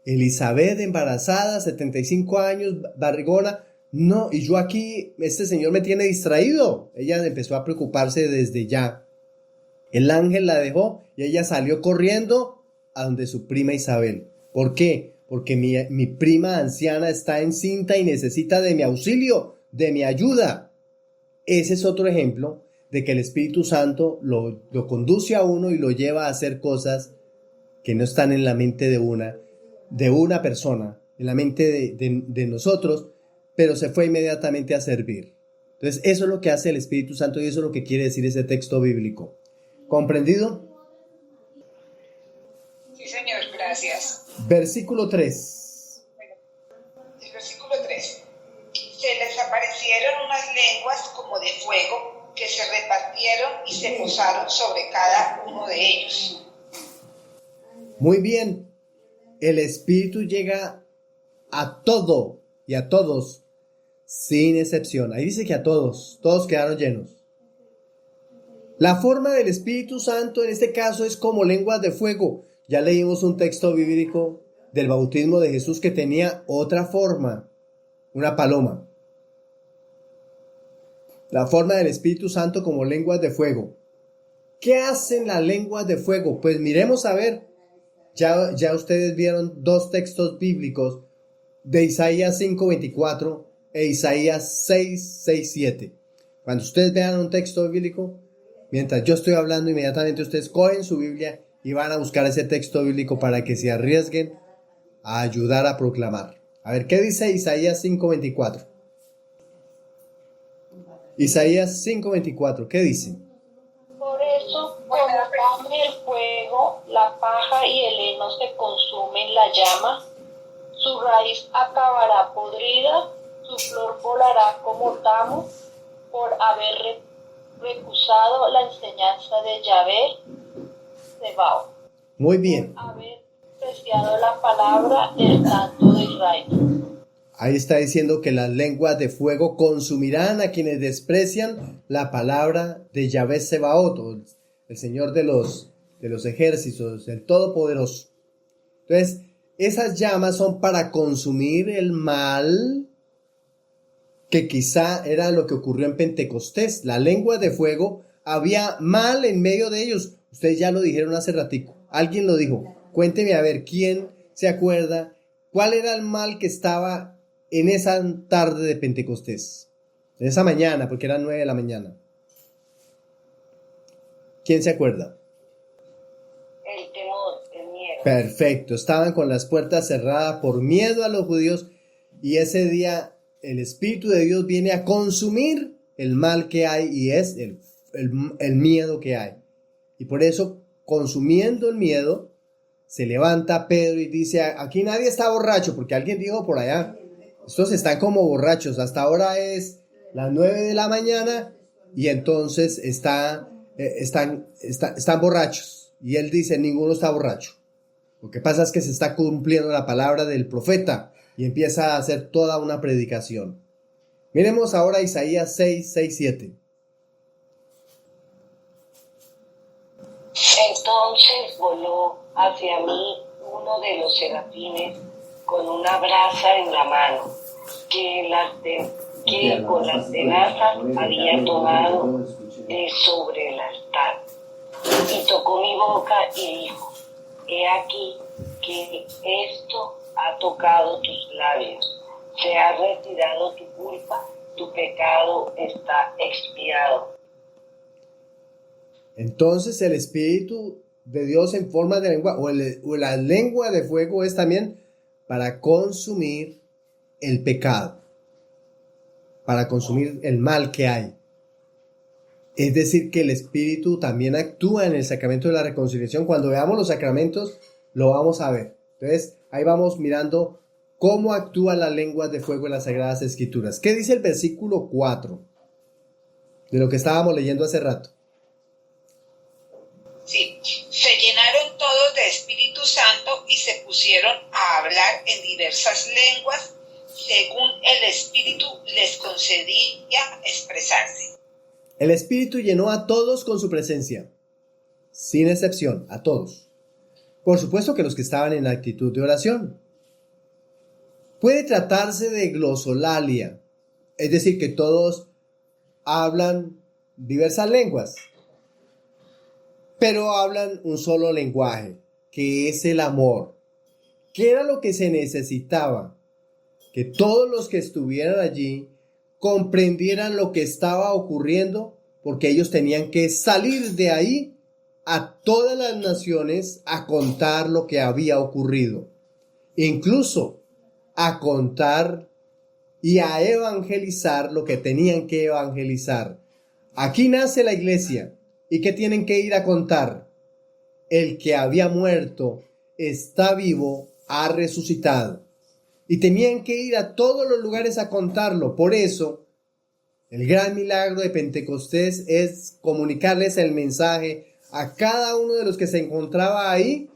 Elizabeth embarazada, 75 años, barrigona. No, y yo aquí, este señor me tiene distraído. Ella empezó a preocuparse desde ya. El ángel la dejó y ella salió corriendo a donde su prima Isabel. ¿Por qué? Porque mi prima anciana está encinta y necesita de mi auxilio, de mi ayuda. Ese es otro ejemplo de que el Espíritu Santo lo conduce a uno y lo lleva a hacer cosas que no están en la mente de una persona, en la mente de nosotros, pero se fue inmediatamente a servir. Entonces, eso es lo que hace el Espíritu Santo y eso es lo que quiere decir ese texto bíblico. ¿Comprendido? Sí, señor, gracias. Versículo 3. El versículo 3. Se les aparecieron unas lenguas como de fuego que se repartieron y se posaron sobre cada uno de ellos. Muy bien. El Espíritu llega a todo y a todos, sin excepción. Ahí dice que a todos quedaron llenos. La forma del Espíritu Santo en este caso es como lenguas de fuego. Ya leímos un texto bíblico del bautismo de Jesús que tenía otra forma, una paloma. La forma del Espíritu Santo como lenguas de fuego. ¿Qué hacen las lenguas de fuego? Pues miremos a ver. Ya ustedes vieron 2 textos bíblicos de Isaías 5:24 e Isaías 6:7. Cuando ustedes vean un texto bíblico, mientras yo estoy hablando, inmediatamente ustedes cogen su Biblia y van a buscar ese texto bíblico para que se arriesguen a ayudar a proclamar. A ver, ¿qué dice Isaías 5:24? Isaías 5:24, ¿qué dice? Por eso, como come el fuego, la paja y el heno se consumen la llama, su raíz acabará podrida, su flor volará como tamo, por haber recusado la enseñanza de Yahvé Sebaot. Muy bien. Por haber despreciado la palabra del Santo de Israel. Ahí está diciendo que las lenguas de fuego consumirán a quienes desprecian la palabra de Yahvé Sebaot, el Señor de los ejércitos, el Todopoderoso. Entonces, esas llamas son para consumir el mal, que quizá era lo que ocurrió en Pentecostés. La lengua de fuego, había mal en medio de ellos. Ustedes ya lo dijeron hace ratico. Alguien lo dijo. Cuénteme a ver, ¿quién se acuerda? ¿Cuál era el mal que estaba en esa tarde de Pentecostés? En esa mañana, porque eran 9 de la mañana. ¿Quién se acuerda? El temor, el miedo. Perfecto. Estaban con las puertas cerradas por miedo a los judíos y ese día el Espíritu de Dios viene a consumir el mal que hay y es el miedo que hay. Y por eso, consumiendo el miedo, se levanta Pedro y dice, aquí nadie está borracho, porque alguien dijo por allá, estos están como borrachos, hasta ahora es las 9 de la mañana y entonces están borrachos. Y él dice, ninguno está borracho. Lo que pasa es que se está cumpliendo la palabra del profeta y empieza a hacer toda una predicación. Miremos ahora Isaías 6:7. Entonces voló hacia mí uno de los serafines con una brasa en la mano, que con las tenazas había tomado de sobre el altar. Y tocó mi boca y dijo, he aquí que esto ha tocado tus labios, se ha retirado tu culpa, tu pecado está expiado. Entonces el Espíritu de Dios en forma de lengua, o la lengua de fuego, es también para consumir el pecado, para consumir el mal que hay. Es decir, que el Espíritu también actúa en el sacramento de la reconciliación. Cuando veamos los sacramentos, lo vamos a ver. Entonces, ahí vamos mirando cómo actúa la lengua de fuego en las Sagradas Escrituras. ¿Qué dice el versículo 4 de lo que estábamos leyendo hace rato? Sí, se llenaron todos de Espíritu Santo y se pusieron a hablar en diversas lenguas según el Espíritu les concedía expresarse. El Espíritu llenó a todos con su presencia, sin excepción, a todos. Por supuesto que los que estaban en actitud de oración. Puede tratarse de glosolalia, es decir, que todos hablan diversas lenguas, pero hablan un solo lenguaje, que es el amor. ¿Qué era lo que se necesitaba? Que todos los que estuvieran allí comprendieran lo que estaba ocurriendo, porque ellos tenían que salir de ahí a todas las naciones a contar lo que había ocurrido, incluso a contar y a evangelizar lo que tenían que evangelizar. Aquí nace la iglesia. ¿Y qué tienen que ir a contar? El que había muerto está vivo, ha resucitado. Y tenían que ir a todos los lugares a contarlo. Por eso, el gran milagro de Pentecostés es comunicarles el mensaje a cada uno de los que se encontraba ahí,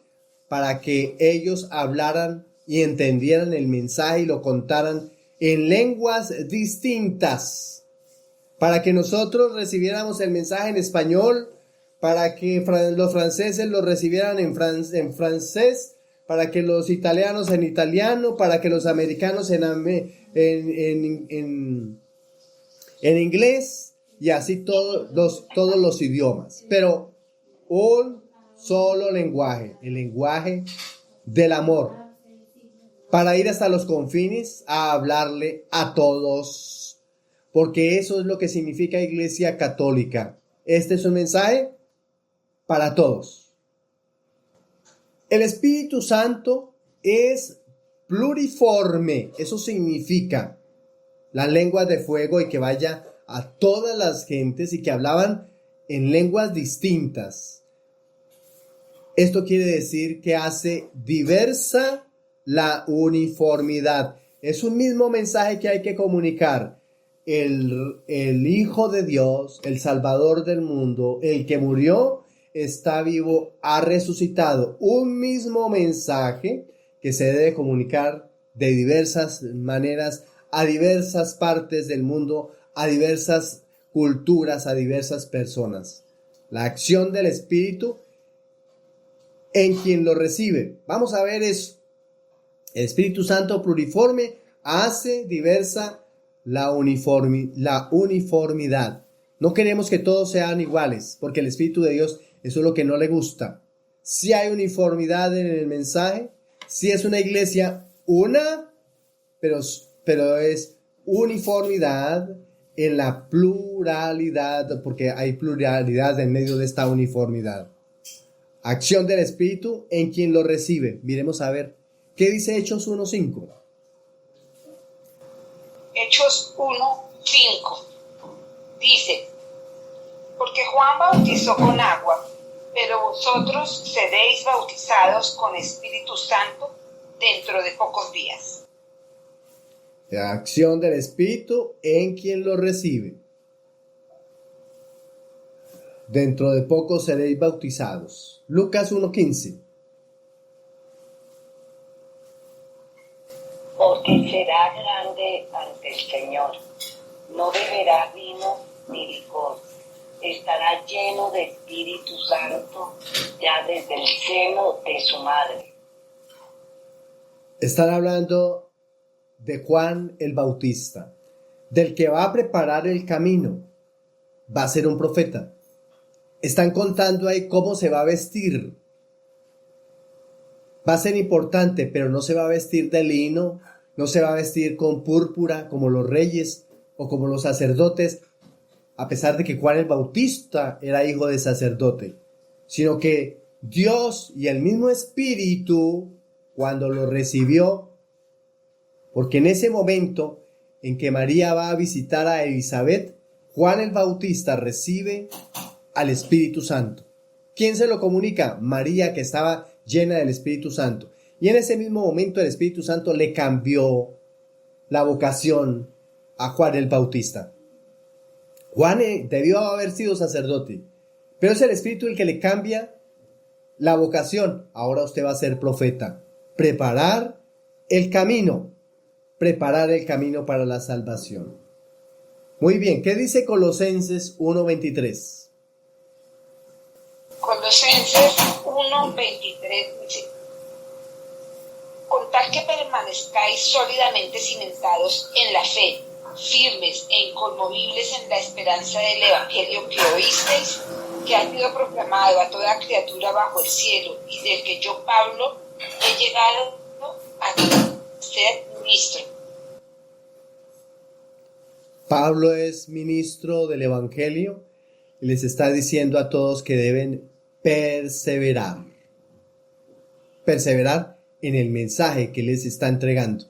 para que ellos hablaran y entendieran el mensaje y lo contaran en lenguas distintas, para que nosotros recibiéramos el mensaje en español, para que los franceses lo recibieran en francés, para que los italianos en italiano, para que los americanos en inglés, y así todos los idiomas. Pero un solo lenguaje, el lenguaje del amor, para ir hasta los confines a hablarle a todos, porque eso es lo que significa Iglesia Católica. Este es un mensaje para todos. El Espíritu Santo es pluriforme, eso significa la lengua de fuego, y que vaya a todas las gentes y que hablaban en lenguas distintas. Esto quiere decir que hace diversa la uniformidad. Es un mismo mensaje que hay que comunicar. El Hijo de Dios, el Salvador del mundo, el que murió, está vivo, ha resucitado. Un mismo mensaje que se debe comunicar de diversas maneras a diversas partes del mundo, a diversas culturas, a diversas personas. La acción del Espíritu en quien lo recibe. Vamos a ver eso. El Espíritu Santo pluriforme hace diversa la uniformidad. No queremos que todos sean iguales, porque el Espíritu de Dios, eso es lo que no le gusta. Si hay uniformidad en el mensaje, si es una iglesia una, pero es uniformidad en la pluralidad, porque hay pluralidad en medio de esta uniformidad. Acción del Espíritu en quien lo recibe. Miremos a ver qué dice Hechos 1:5. Hechos 1:5. Dice, porque Juan bautizó con agua, pero vosotros seréis bautizados con Espíritu Santo dentro de pocos días. La acción del Espíritu en quien lo recibe. Dentro de poco seréis bautizados. Lucas 1:15. Porque será grande ante el Señor. No beberá vino ni licor. Estará lleno de Espíritu Santo ya desde el seno de su madre. Están hablando de Juan el Bautista, del que va a preparar el camino. Va a ser un profeta. Están contando ahí cómo se va a vestir. Va a ser importante, pero no se va a vestir de lino, no se va a vestir con púrpura como los reyes o como los sacerdotes, a pesar de que Juan el Bautista era hijo de sacerdote, sino que Dios y el mismo Espíritu, cuando lo recibió, porque en ese momento en que María va a visitar a Elizabeth, Juan el Bautista recibe al Espíritu Santo. ¿Quién se lo comunica? María, que estaba llena del Espíritu Santo. Y en ese mismo momento el Espíritu Santo le cambió la vocación a Juan el Bautista. Juan debió haber sido sacerdote, pero es el Espíritu el que le cambia la vocación. Ahora usted va a ser profeta. Preparar el camino para la salvación. Muy bien, ¿qué dice Colosenses 1:23? Colosenses 1:23 dice, con tal que permanezcáis sólidamente cimentados en la fe, firmes e inconmovibles en la esperanza del evangelio que oísteis, que ha sido proclamado a toda criatura bajo el cielo, y del que yo, Pablo, he llegado a ser ministro. Pablo es ministro del evangelio y les está diciendo a todos que deben perseverar. Perseverar en el mensaje que les está entregando.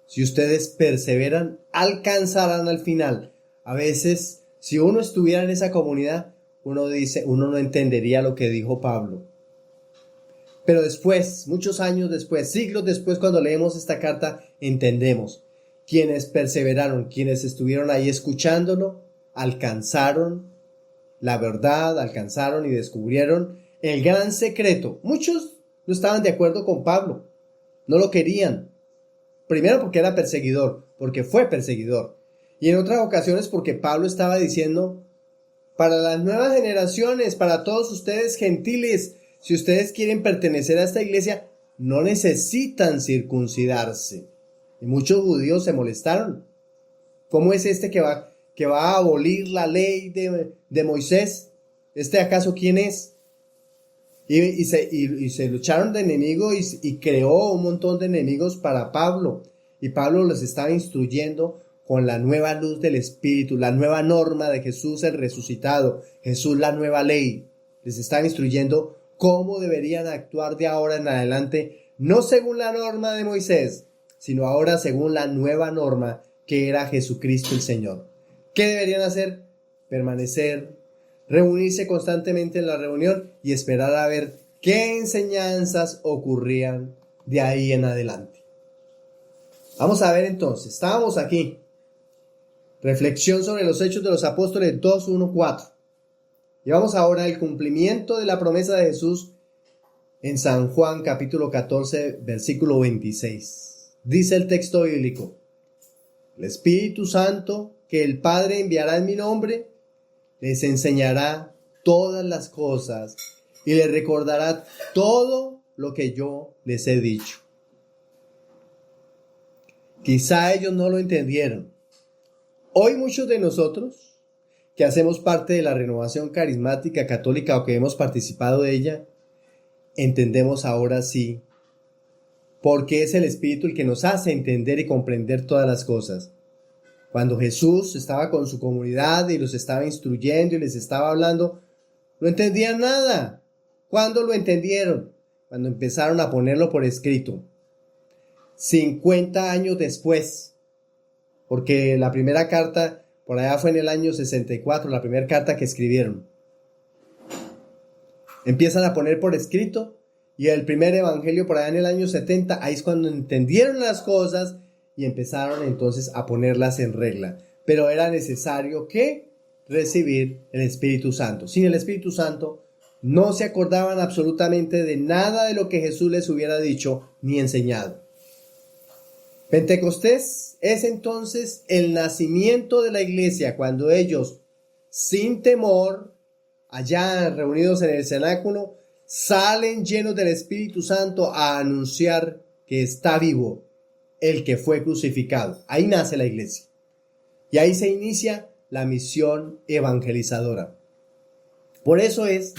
Si ustedes perseveran, alcanzarán al final. A veces, si uno estuviera en esa comunidad, uno no entendería lo que dijo Pablo. Pero después, muchos años después, siglos después, cuando leemos esta carta, entendemos. Quienes perseveraron, quienes estuvieron ahí escuchándolo, alcanzaron la verdad, alcanzaron y descubrieron el gran secreto. Muchos no estaban de acuerdo con Pablo, no lo querían. Primero porque era perseguidor, porque fue perseguidor. Y en otras ocasiones porque Pablo estaba diciendo, para las nuevas generaciones, para todos ustedes gentiles, si ustedes quieren pertenecer a esta iglesia, no necesitan circuncidarse. Y muchos judíos se molestaron. ¿Cómo es este que va a abolir la ley de Moisés? ¿Este acaso quién es? Y se lucharon de enemigos y creó un montón de enemigos para Pablo. Y Pablo los estaba instruyendo con la nueva luz del Espíritu, la nueva norma de Jesús el resucitado, Jesús la nueva ley. Les estaba instruyendo cómo deberían actuar de ahora en adelante, no según la norma de Moisés, sino ahora según la nueva norma que era Jesucristo el Señor. ¿Qué deberían hacer? Permanecer, reunirse constantemente en la reunión y esperar a ver qué enseñanzas ocurrían de ahí en adelante. Vamos a ver entonces, estábamos aquí. Reflexión sobre los Hechos de los Apóstoles 2:1-4. Y vamos ahora al cumplimiento de la promesa de Jesús en San Juan capítulo 14, versículo 26. Dice el texto bíblico: el Espíritu Santo que el Padre enviará en mi nombre, les enseñará todas las cosas y les recordará todo lo que yo les he dicho. Quizá ellos no lo entendieron. Hoy muchos de nosotros, que hacemos parte de la renovación carismática católica o que hemos participado de ella, entendemos ahora sí, porque es el Espíritu el que nos hace entender y comprender todas las cosas. Cuando Jesús estaba con su comunidad y los estaba instruyendo y les estaba hablando, no entendían nada. ¿Cuándo lo entendieron? Cuando empezaron a ponerlo por escrito. 50 años después, porque la primera carta, por allá fue en el año 64, la primera carta que escribieron. Empiezan a poner por escrito, y el primer evangelio por allá en el año 70, ahí es cuando entendieron las cosas y empezaron entonces a ponerlas en regla. Pero era necesario que recibir el Espíritu Santo. Sin el Espíritu Santo no se acordaban absolutamente de nada de lo que Jesús les hubiera dicho ni enseñado. Pentecostés es entonces el nacimiento de la iglesia, cuando ellos, sin temor, allá reunidos en el cenáculo, salen llenos del Espíritu Santo a anunciar que está vivo el que fue crucificado. Ahí nace la iglesia. Y ahí se inicia la misión evangelizadora. Por eso es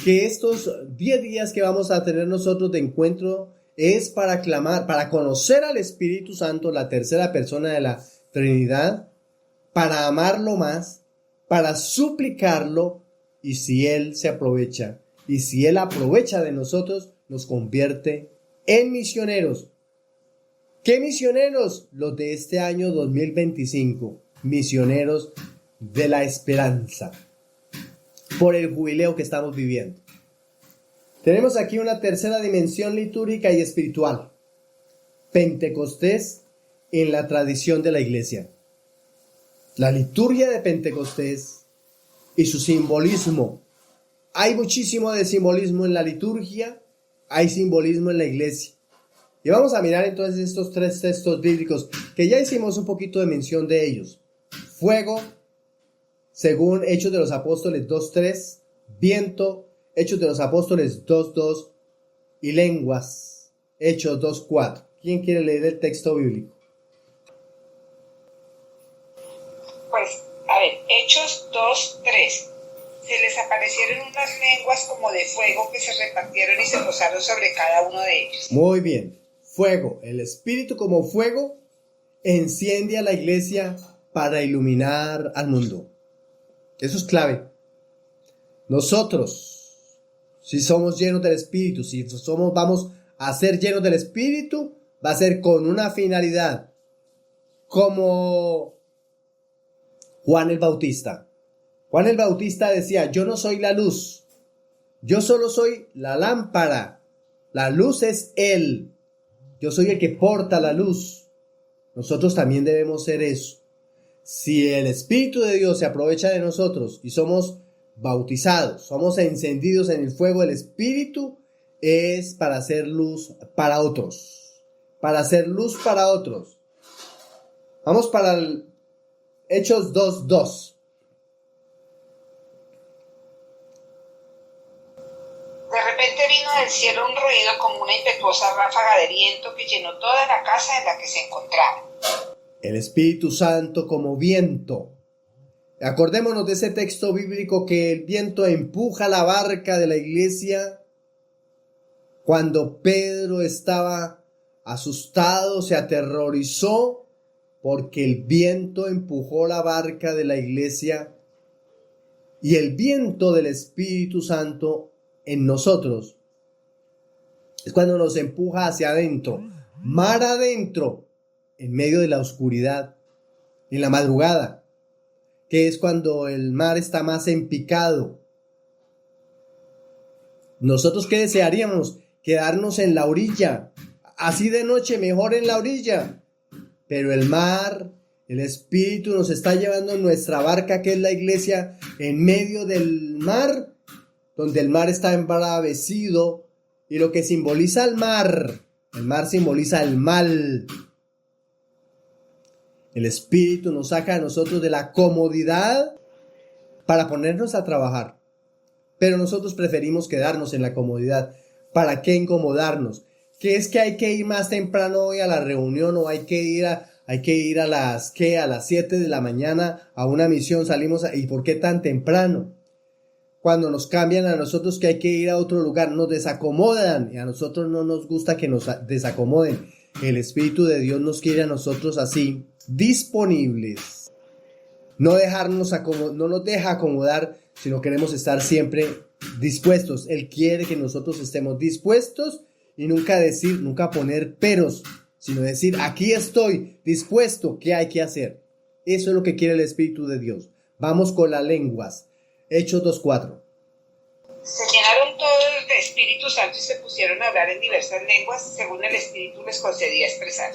que estos 10 días que vamos a tener nosotros de encuentro es para clamar, para conocer al Espíritu Santo, la tercera persona de la Trinidad, para amarlo más, para suplicarlo, y si Él se aprovecha, y si Él aprovecha de nosotros, nos convierte en misioneros. ¿Qué misioneros? Los de este año 2025, misioneros de la esperanza, por el jubileo que estamos viviendo. Tenemos aquí una tercera dimensión litúrgica y espiritual. Pentecostés en la tradición de la iglesia. La liturgia de Pentecostés y su simbolismo. Hay muchísimo de simbolismo en la liturgia, hay simbolismo en la iglesia. Y vamos a mirar entonces estos 3 textos bíblicos que ya hicimos un poquito de mención de ellos. Fuego, según Hechos de los Apóstoles 2:3, viento, Hechos de los Apóstoles 2:2 y lenguas, Hechos 2:4. ¿Quién quiere leer el texto bíblico? Pues, a ver, Hechos 2:3. Se les aparecieron unas lenguas como de fuego que se repartieron y se posaron sobre cada uno de ellos. Muy bien. Fuego, el Espíritu como fuego enciende a la iglesia para iluminar al mundo. Eso es clave. Nosotros, si somos llenos del Espíritu, si vamos a ser llenos del Espíritu, va a ser con una finalidad, como Juan el Bautista. Juan el Bautista decía: yo no soy la luz, yo solo soy la lámpara, la luz es Él. Yo soy el que porta la luz. Nosotros también debemos ser eso. Si el Espíritu de Dios se aprovecha de nosotros y somos bautizados, somos encendidos en el fuego del Espíritu, es para hacer luz para otros. Para hacer luz para otros. Vamos para el Hechos 2:2. De repente vino del cielo un ruido como una impetuosa ráfaga de viento que llenó toda la casa en la que se encontraba. El Espíritu Santo como viento. Acordémonos de ese texto bíblico que el viento empuja la barca de la iglesia. Cuando Pedro estaba asustado, se aterrorizó porque el viento empujó la barca de la iglesia. Y el viento del Espíritu Santo en nosotros es cuando nos empuja hacia adentro, mar adentro, en medio de la oscuridad, en la madrugada, que es cuando el mar está más empicado. ¿Nosotros qué desearíamos? Quedarnos en la orilla, así de noche, mejor en la orilla. Pero el mar, el Espíritu nos está llevando en nuestra barca, que es la iglesia, en medio del mar, donde el mar está embravecido, y lo que simboliza el mar simboliza el mal. El Espíritu nos saca a nosotros de la comodidad para ponernos a trabajar, pero nosotros preferimos quedarnos en la comodidad. ¿Para qué incomodarnos? ¿Qué es que hay que ir más temprano hoy a la reunión, o hay que ir a las 7 de la mañana a una misión? ¿Y por qué tan temprano? Cuando nos cambian a nosotros que hay que ir a otro lugar, nos desacomodan, y a nosotros no nos gusta que nos desacomoden. El Espíritu de Dios nos quiere a nosotros así, disponibles. No nos deja acomodar, sino queremos estar siempre dispuestos. Él quiere que nosotros estemos dispuestos y nunca poner peros, sino decir, aquí estoy dispuesto, ¿qué hay que hacer? Eso es lo que quiere el Espíritu de Dios. Vamos con las lenguas. Hechos 2:4. Se llenaron todos de Espíritu Santo y se pusieron a hablar en diversas lenguas según el Espíritu les concedía expresar.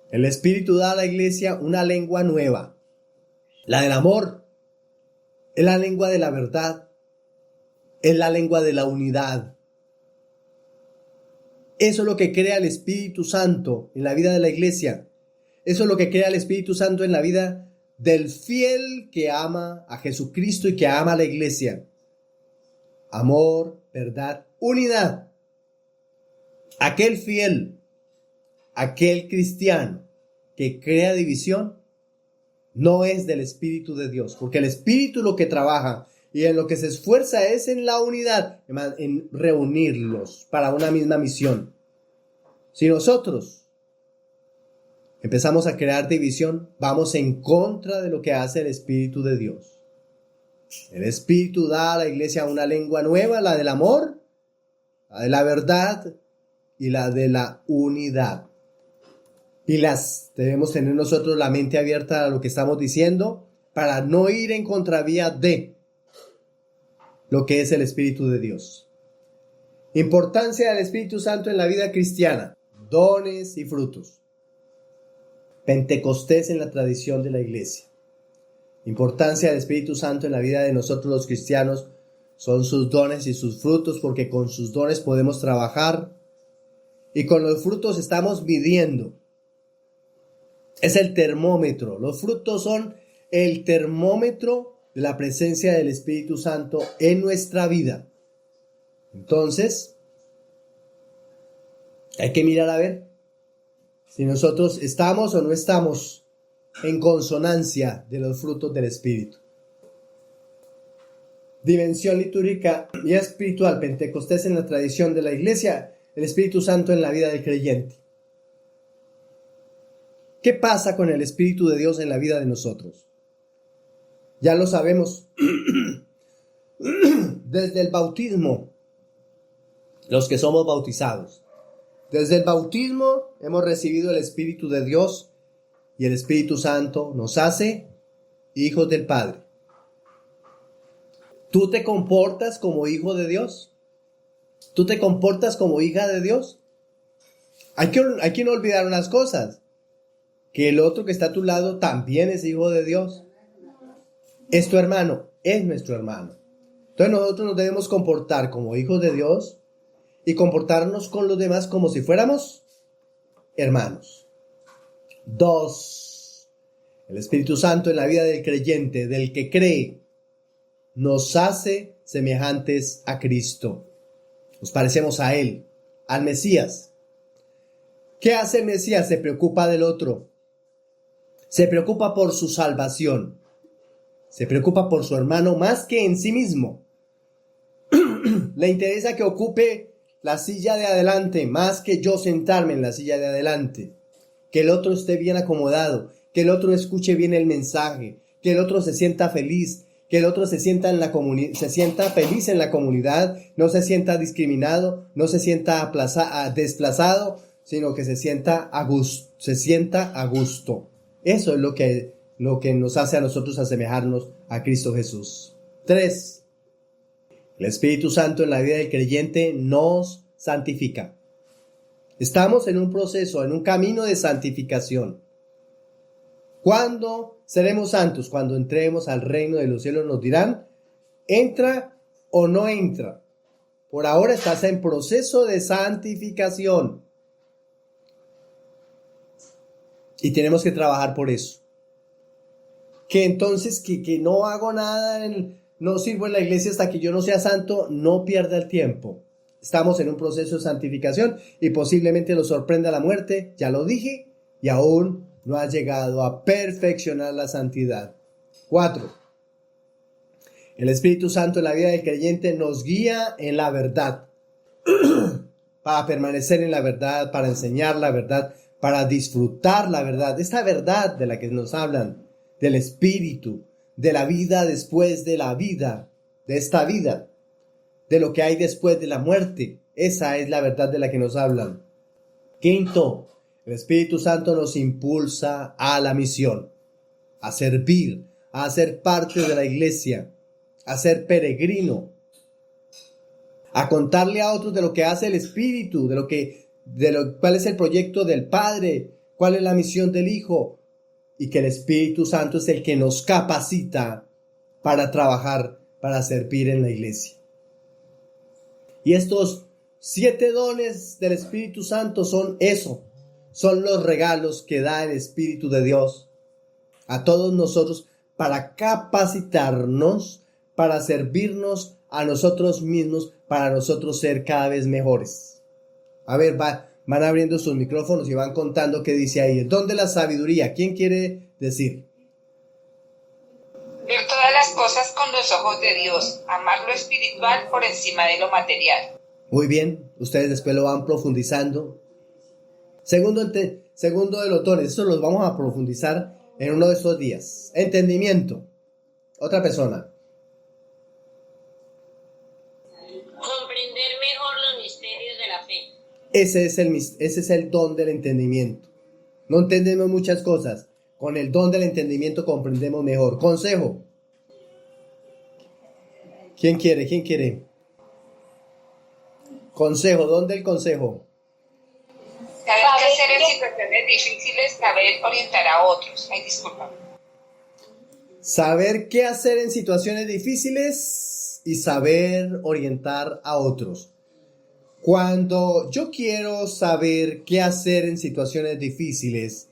El Espíritu da a la iglesia una lengua nueva, la del amor, es la lengua de la verdad, es la lengua de la unidad. Eso es lo que crea el Espíritu Santo en la vida de la iglesia. Eso es lo que crea el Espíritu Santo en la vida del fiel que ama a Jesucristo y que ama a la iglesia. Amor, verdad, unidad. Aquel fiel, aquel cristiano que crea división, no es del Espíritu de Dios, porque el Espíritu lo que trabaja y en lo que se esfuerza es en la unidad, en reunirlos para una misma misión. Si nosotros empezamos a crear división, vamos en contra de lo que hace el Espíritu de Dios. El Espíritu da a la iglesia una lengua nueva, la del amor, la de la verdad y la de la unidad. Pilas, debemos tener nosotros la mente abierta a lo que estamos diciendo para no ir en contravía de lo que es el Espíritu de Dios. Importancia del Espíritu Santo en la vida cristiana, dones y frutos. Pentecostés en la tradición de la iglesia. Importancia del Espíritu Santo en la vida de nosotros los cristianos son sus dones y sus frutos, porque con sus dones podemos trabajar y con los frutos estamos midiendo. Es el termómetro. Los frutos son el termómetro de la presencia del Espíritu Santo en nuestra vida. Entonces, hay que mirar a ver si nosotros estamos o no estamos en consonancia de los frutos del Espíritu. Dimensión litúrgica y espiritual. Pentecostés en la tradición de la iglesia, el Espíritu Santo en la vida del creyente. ¿Qué pasa con el Espíritu de Dios en la vida de nosotros? Ya lo sabemos. Desde el bautismo, los que somos bautizados, desde el bautismo hemos recibido el Espíritu de Dios y el Espíritu Santo nos hace hijos del Padre. ¿Tú te comportas como hijo de Dios? ¿Tú te comportas como hija de Dios? Hay que no olvidar unas cosas. Que el otro que está a tu lado también es hijo de Dios. Es tu hermano, es nuestro hermano. Entonces nosotros nos debemos comportar como hijos de Dios y comportarnos con los demás como si fuéramos hermanos. 2. El Espíritu Santo en la vida del creyente, del que cree, nos hace semejantes a Cristo. Nos parecemos a Él, al Mesías. ¿Qué hace el Mesías? Se preocupa del otro. Se preocupa por su salvación. Se preocupa por su hermano más que en sí mismo. Le interesa que ocupe la silla de adelante más que yo sentarme en la silla de adelante. Que el otro esté bien acomodado. Que el otro escuche bien el mensaje. Que el otro se sienta feliz. Que el otro se sienta feliz en la comunidad. No se sienta discriminado. No se sienta desplazado. Sino que se sienta a gusto. Eso es lo que nos hace a nosotros asemejarnos a Cristo Jesús. 3. El Espíritu Santo en la vida del creyente nos santifica. Estamos en un proceso, en un camino de santificación. ¿Cuándo seremos santos? Cuando entremos al reino de los cielos nos dirán, ¿entra o no entra? Por ahora estás en proceso de santificación. Y tenemos que trabajar por eso. Que entonces que no hago nada, no sirvo en la iglesia hasta que yo no sea santo, no pierda el tiempo. Estamos en un proceso de santificación y posiblemente lo sorprenda la muerte, ya lo dije, y aún no ha llegado a perfeccionar la santidad. 4. El Espíritu Santo en la vida del creyente nos guía en la verdad. Para permanecer en la verdad, para enseñar la verdad, para disfrutar la verdad, esta verdad de la que nos hablan, del Espíritu, de la vida después de la vida, de esta vida, de lo que hay después de la muerte. Esa es la verdad de la que nos hablan. 5. El Espíritu Santo nos impulsa a la misión, a servir, a ser parte de la iglesia, a ser peregrino, a contarle a otros de lo que hace el Espíritu, cuál es el proyecto del Padre, cuál es la misión del Hijo, y que el Espíritu Santo es el que nos capacita para trabajar, para servir en la iglesia. Y estos 7 dones del Espíritu Santo son eso, son los regalos que da el Espíritu de Dios a todos nosotros para capacitarnos, para servirnos a nosotros mismos, para nosotros ser cada vez mejores. A ver, van abriendo sus micrófonos y van contando qué dice ahí. El don de la sabiduría, ¿quién quiere decir? Ver todas las cosas con los ojos de Dios, amar lo espiritual por encima de lo material. Muy bien, ustedes después lo van profundizando. Segundo de los dones, eso los vamos a profundizar en uno de estos días. Entendimiento. Otra persona. Comprender mejor los misterios de la fe. Ese es el don del entendimiento. No entendemos muchas cosas. Con el don del entendimiento comprendemos mejor. Consejo. ¿Quién quiere? Consejo, don del consejo. Saber qué hacer en situaciones difíciles, saber orientar a otros. Ay, disculpa. Saber qué hacer en situaciones difíciles y saber orientar a otros. Cuando yo quiero saber qué hacer en situaciones difíciles,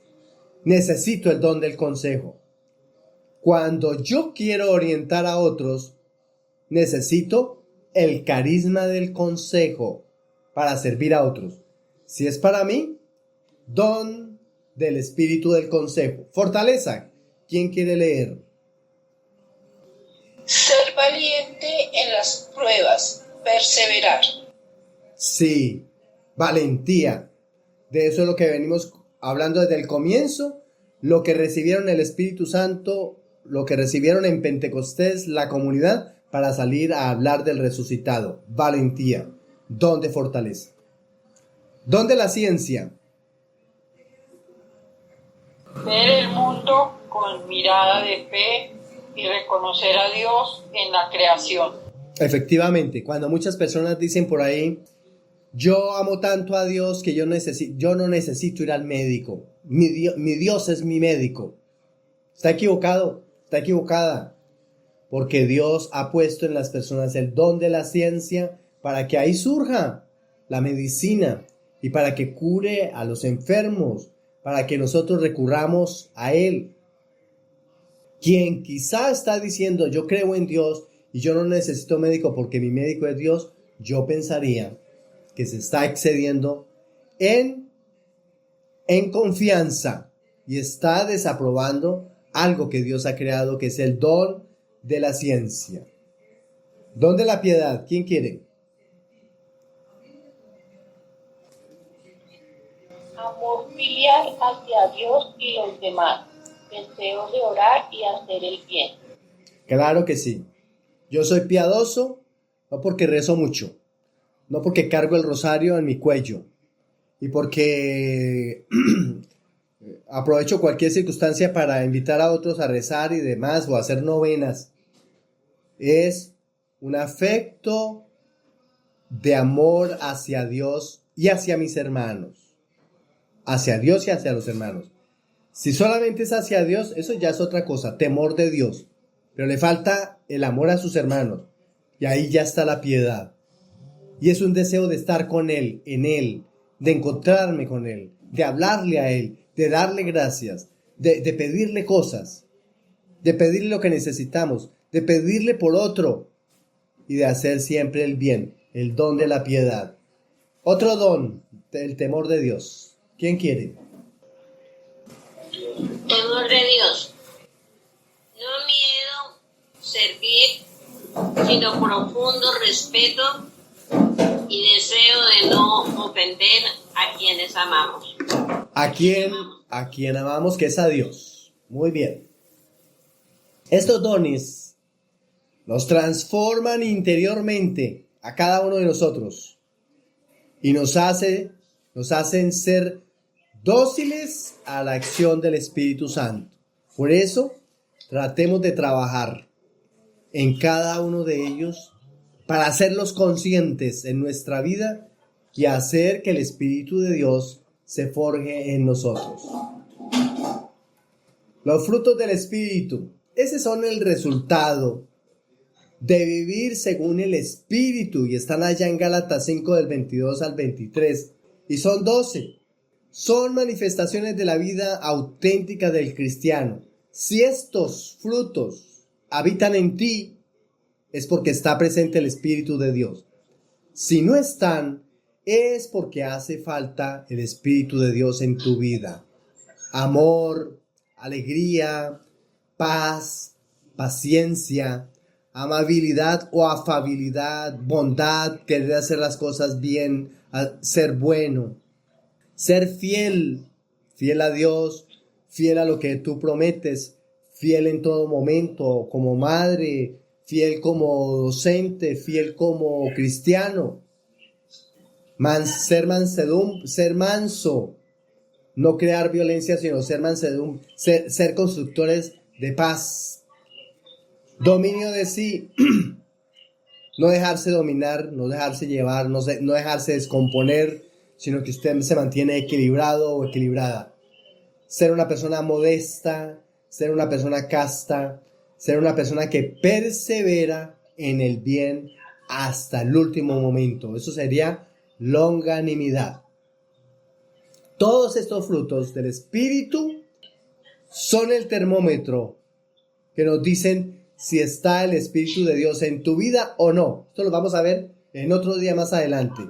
necesito el don del consejo. Cuando yo quiero orientar a otros, necesito el carisma del consejo para servir a otros. Si es para mí, don del espíritu del consejo. Fortaleza. ¿Quién quiere leer? Ser valiente en las pruebas, perseverar. Sí, valentía. De eso es lo que venimos hablando desde el comienzo. Lo que recibieron el Espíritu Santo, lo que recibieron en Pentecostés, la comunidad, para salir a hablar del resucitado. Valentía, don de fortaleza. Don de la ciencia. Ver el mundo con mirada de fe y reconocer a Dios en la creación. Efectivamente, cuando muchas personas dicen por ahí, yo amo tanto a Dios que yo no necesito ir al médico. Mi Dios es mi médico. Está equivocado, está equivocada. Porque Dios ha puesto en las personas el don de la ciencia para que ahí surja la medicina y para que cure a los enfermos, para que nosotros recurramos a Él. Quien quizá está diciendo, yo creo en Dios y yo no necesito médico porque mi médico es Dios, yo pensaría que se está excediendo en confianza y está desaprobando algo que Dios ha creado, que es el don de la ciencia. Don de la piedad. ¿Quién quiere? Amor filial hacia Dios y los demás. Deseo de orar y hacer el bien. Claro que sí. Yo soy piadoso, no porque rezo mucho, no porque cargo el rosario en mi cuello y porque aprovecho cualquier circunstancia para invitar a otros a rezar y demás o a hacer novenas. Es un afecto de amor hacia Dios y hacia mis hermanos. Hacia Dios y hacia los hermanos. Si solamente es hacia Dios, eso ya es otra cosa, temor de Dios. Pero le falta el amor a sus hermanos. Y ahí ya está la piedad. Y es un deseo de estar con Él, en Él, de encontrarme con Él, de hablarle a Él, de darle gracias, de pedirle cosas, de pedirle lo que necesitamos, de pedirle por otro y de hacer siempre el bien, el don de la piedad. Otro don, el temor de Dios. ¿Quién quiere? Temor de Dios. No miedo, servir, sino profundo respeto y deseo de no ofender a quienes amamos. A quien amamos, que es a Dios. Muy bien. Estos dones nos transforman interiormente a cada uno de nosotros y nos hacen ser dóciles a la acción del Espíritu Santo. Por eso, tratemos de trabajar en cada uno de ellos para hacerlos conscientes en nuestra vida y hacer que el Espíritu de Dios se forje en nosotros. Los frutos del Espíritu, esos son el resultado de vivir según el Espíritu, y están allá en Gálatas 5 del 22 al 23, y son 12. Son manifestaciones de la vida auténtica del cristiano. Si estos frutos habitan en ti, es porque está presente el Espíritu de Dios. Si no están, es porque hace falta el Espíritu de Dios en tu vida. Amor, alegría, paz, paciencia, amabilidad o afabilidad, bondad, querer hacer las cosas bien, ser bueno, ser fiel a Dios, fiel a lo que tú prometes, fiel en todo momento, como madre, fiel como docente, fiel como cristiano, ser manso, no crear violencia, sino ser mansedumbre, ser constructores de paz, dominio de sí, no dejarse dominar, no dejarse llevar, no dejarse descomponer, sino que usted se mantiene equilibrado o equilibrada. Ser una persona modesta, ser una persona casta, ser una persona que persevera en el bien hasta el último momento. Eso sería longanimidad. Todos estos frutos del Espíritu son el termómetro que nos dicen si está el Espíritu de Dios en tu vida o no. Esto lo vamos a ver en otro día más adelante.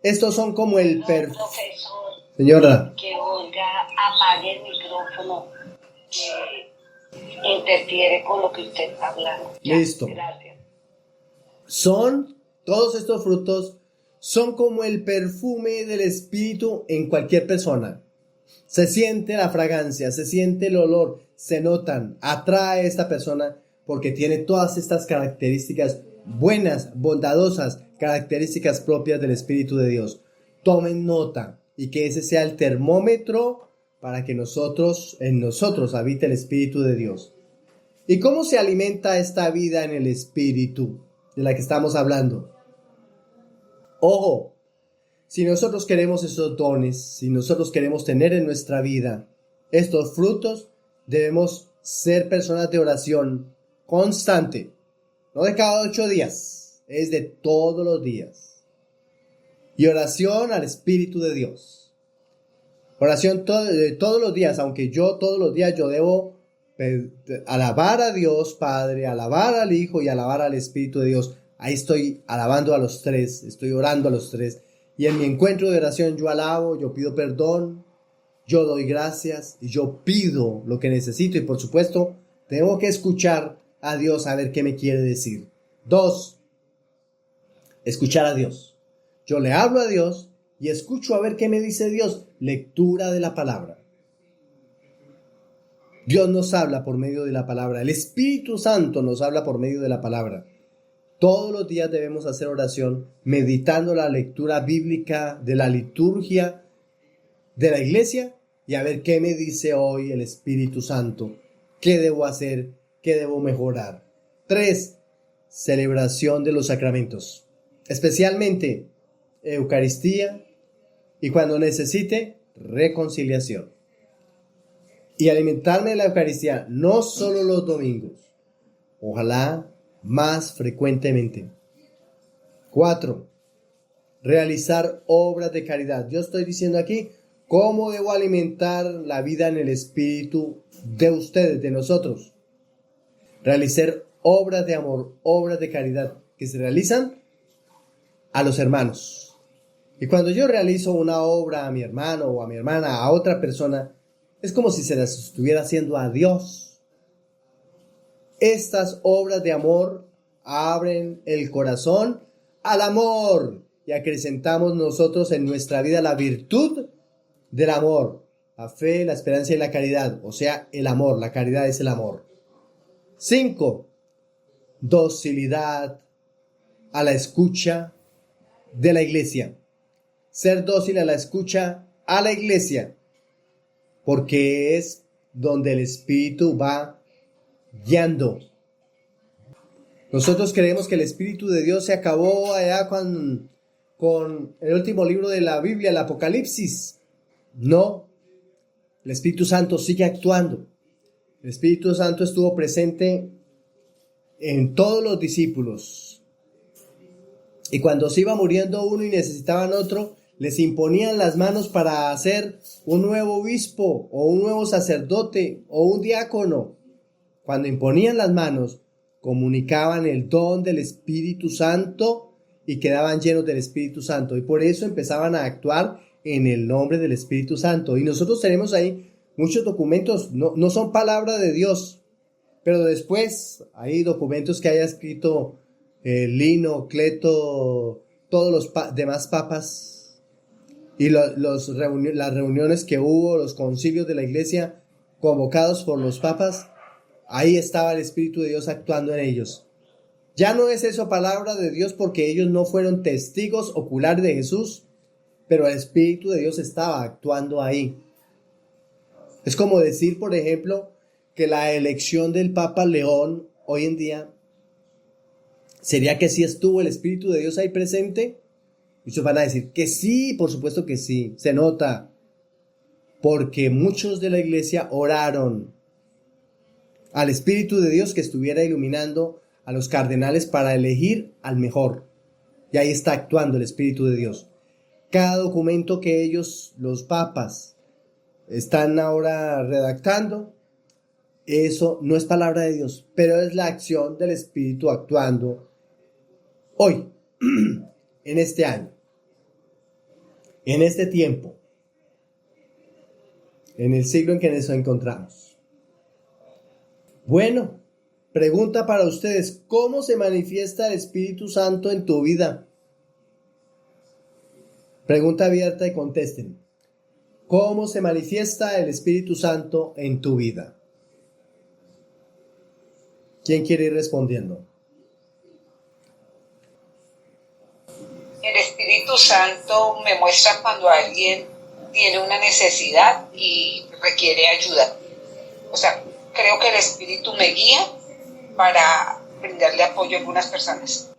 Estos son como el Profesor, Señora. que Olga apague el micrófono, que interfiere con lo que usted está hablando. Listo. Gracias. Todos estos frutos son como el perfume del Espíritu en cualquier persona. Se siente la fragancia, se siente el olor, se notan, atrae a esta persona porque tiene todas estas características buenas, bondadosas, características propias del Espíritu de Dios. Tomen nota y que ese sea el termómetro para que en nosotros habite el Espíritu de Dios. ¿Y cómo se alimenta esta vida en el Espíritu de la que estamos hablando? Ojo, si nosotros queremos esos dones, si nosotros queremos tener en nuestra vida estos frutos, debemos ser personas de oración constante, no de cada 8 días, es de todos los días. Y oración al Espíritu de Dios. Oración de todos los días, aunque todos los días yo debo alabar a Dios Padre, alabar al Hijo y alabar al Espíritu de Dios. Ahí estoy alabando a los tres, estoy orando a los tres. Y en mi encuentro de oración yo alabo, yo pido perdón, yo doy gracias y yo pido lo que necesito. Y por supuesto, tengo que escuchar a Dios a ver qué me quiere decir. 2, escuchar a Dios. Yo le hablo a Dios y escucho a ver qué me dice Dios. Lectura de la palabra. Dios nos habla por medio de la palabra. El Espíritu Santo nos habla por medio de la palabra. Todos los días debemos hacer oración meditando la lectura bíblica de la liturgia de la iglesia y a ver qué me dice hoy el Espíritu Santo. ¿Qué debo hacer? ¿Qué debo mejorar? 3, celebración de los sacramentos, especialmente Eucaristía y cuando necesite reconciliación. Y alimentarme de la Eucaristía no solo los domingos, ojalá más frecuentemente. 4, realizar obras de caridad. Yo estoy diciendo aquí cómo debo alimentar la vida en el Espíritu de ustedes, de nosotros. Realizar obras de amor, obras de caridad que se realizan a los hermanos. Y cuando yo realizo una obra a mi hermano o a mi hermana, a otra persona, es como si se las estuviera haciendo a Dios. Estas obras de amor abren el corazón al amor y acrecentamos nosotros en nuestra vida la virtud del amor, la fe, la esperanza y la caridad, o sea, el amor, la caridad es el amor. 5, docilidad a la escucha de la iglesia. Ser dócil a la escucha a la iglesia. porque es donde el Espíritu va guiando. Nosotros creemos que el Espíritu de Dios se acabó allá con el último libro de la Biblia, el Apocalipsis. No, el Espíritu Santo sigue actuando. El Espíritu Santo estuvo presente en todos los discípulos. Y cuando se iba muriendo uno y necesitaban otro, les imponían las manos para hacer un nuevo obispo o un nuevo sacerdote o un diácono. Cuando imponían las manos, comunicaban el don del Espíritu Santo y quedaban llenos del Espíritu Santo. Y por eso empezaban a actuar en el nombre del Espíritu Santo. Y nosotros tenemos ahí muchos documentos, no son palabra de Dios, pero después hay documentos que haya escrito Lino, Cleto, todos los demás papas, y las reuniones que hubo, los concilios de la iglesia convocados por los papas. Ahí estaba el Espíritu de Dios actuando en ellos. Ya no es eso palabra de Dios porque ellos no fueron testigos oculares de Jesús, pero el Espíritu de Dios estaba actuando ahí. Es como decir, por ejemplo, que la elección del Papa León hoy en día, ¿sería que sí estuvo el Espíritu de Dios ahí presente? Muchos van a decir que sí, por supuesto que sí, se nota, porque muchos de la iglesia oraron al Espíritu de Dios que estuviera iluminando a los cardenales para elegir al mejor. Y ahí está actuando el Espíritu de Dios. Cada documento que ellos, los papas, están ahora redactando, eso no es palabra de Dios, pero es la acción del Espíritu actuando hoy, en este año, en este tiempo, en el siglo en que nos encontramos. Bueno, pregunta para ustedes: ¿cómo se manifiesta el Espíritu Santo en tu vida? Pregunta abierta y contesten. ¿Cómo se manifiesta el Espíritu Santo en tu vida? ¿Quién quiere ir respondiendo? El Espíritu Santo me muestra cuando alguien tiene una necesidad y requiere ayuda. O sea, creo que el Espíritu me guía para brindarle apoyo a algunas personas.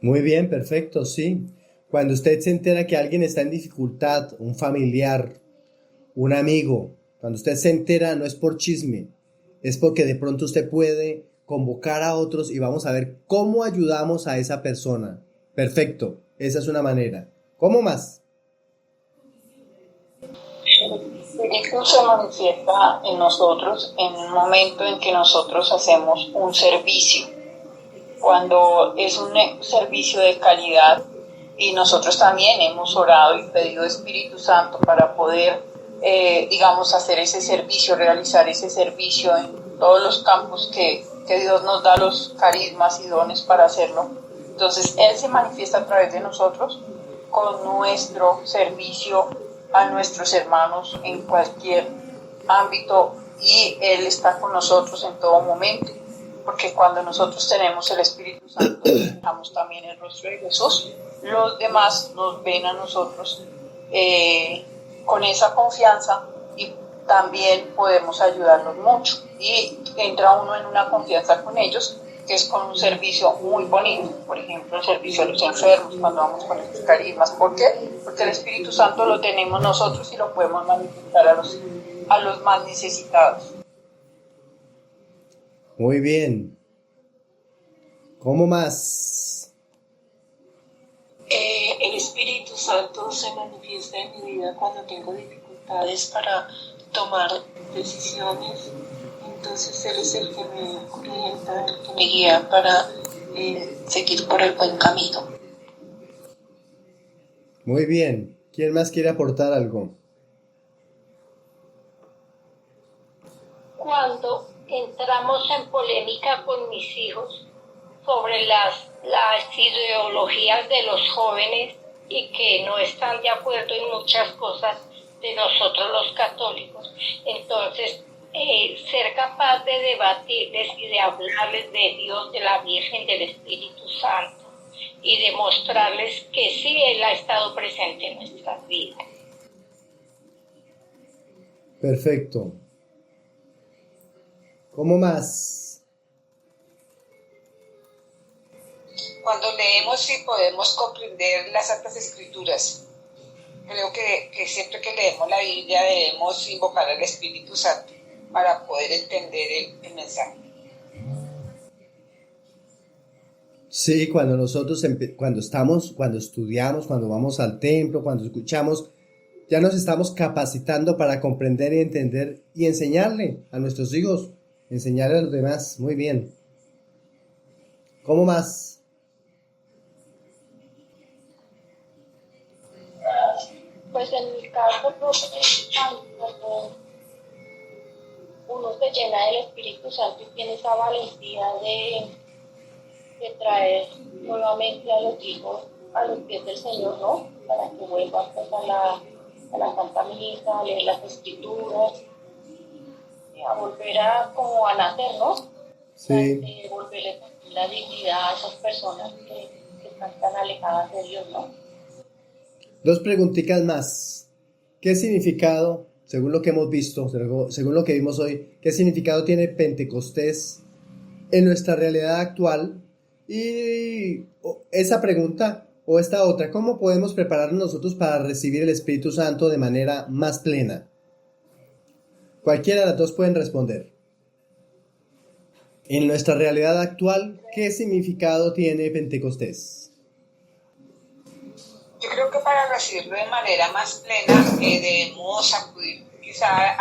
Muy bien, perfecto, sí. Cuando usted se entera que alguien está en dificultad, un familiar, un amigo, cuando usted se entera, no es por chisme, es porque de pronto usted puede convocar a otros y vamos a ver cómo ayudamos a esa persona. Perfecto, esa es una manera. ¿Cómo más? El Espíritu se manifiesta en nosotros en un momento en que nosotros hacemos un servicio, cuando es un servicio de calidad y nosotros también hemos orado y pedido Espíritu Santo para poder, hacer ese servicio, realizar ese servicio en todos los campos que Dios nos da los carismas y dones para hacerlo. Entonces Él se manifiesta a través de nosotros con nuestro servicio a nuestros hermanos en cualquier ámbito, y Él está con nosotros en todo momento, porque cuando nosotros tenemos el Espíritu Santo tenemos también el rostro de Jesús. Los demás nos ven a nosotros con esa confianza y también podemos ayudarlos mucho, y entra uno en una confianza con ellos, que es con un servicio muy bonito. Por ejemplo, el servicio a los enfermos, cuando vamos con estos carismas. ¿Por qué? Porque el Espíritu Santo lo tenemos nosotros y lo podemos manifestar a los más necesitados. Muy bien. ¿Cómo más? El Espíritu Santo se manifiesta en mi vida cuando tengo dificultades para tomar decisiones. Entonces Él es el que me orienta, el que me guía para seguir por el buen camino. Muy bien. ¿Quién más quiere aportar algo? Cuando entramos en polémica con mis hijos sobre las ideologías de los jóvenes y que no están de acuerdo en muchas cosas de nosotros los católicos, entonces ser capaz de debatirles y de hablarles de Dios, de la Virgen, del Espíritu Santo, y demostrarles que sí Él ha estado presente en nuestras vidas. Perfecto. ¿Cómo más? Cuando leemos y podemos comprender las Santas Escrituras, creo que siempre que leemos la Biblia debemos invocar al Espíritu Santo para poder entender el mensaje. Sí, cuando nosotros, cuando estudiamos, cuando vamos al templo, cuando escuchamos, ya nos estamos capacitando para comprender y entender y enseñarle a nuestros hijos, enseñarle a los demás. Muy bien. ¿Cómo más? Pues en mi caso, cuando uno se llena del Espíritu Santo y tiene esa valentía de traer nuevamente a los hijos a los pies del Señor, ¿no? Para que vuelvan pues, a la Santa Misa, a leer las Escrituras, a volver como a nacer, ¿no? Sí. Volverle la dignidad a esas personas que están tan alejadas de Dios, ¿no? Dos preguntitas más. ¿Qué significado, según lo que hemos visto, según lo que vimos hoy, qué significado tiene Pentecostés en nuestra realidad actual? Y esa pregunta o esta otra, ¿cómo podemos prepararnos nosotros para recibir el Espíritu Santo de manera más plena? Cualquiera de las dos pueden responder. En nuestra realidad actual, ¿qué significado tiene Pentecostés? Yo creo que para recibirlo de manera más plena debemos acudir quizá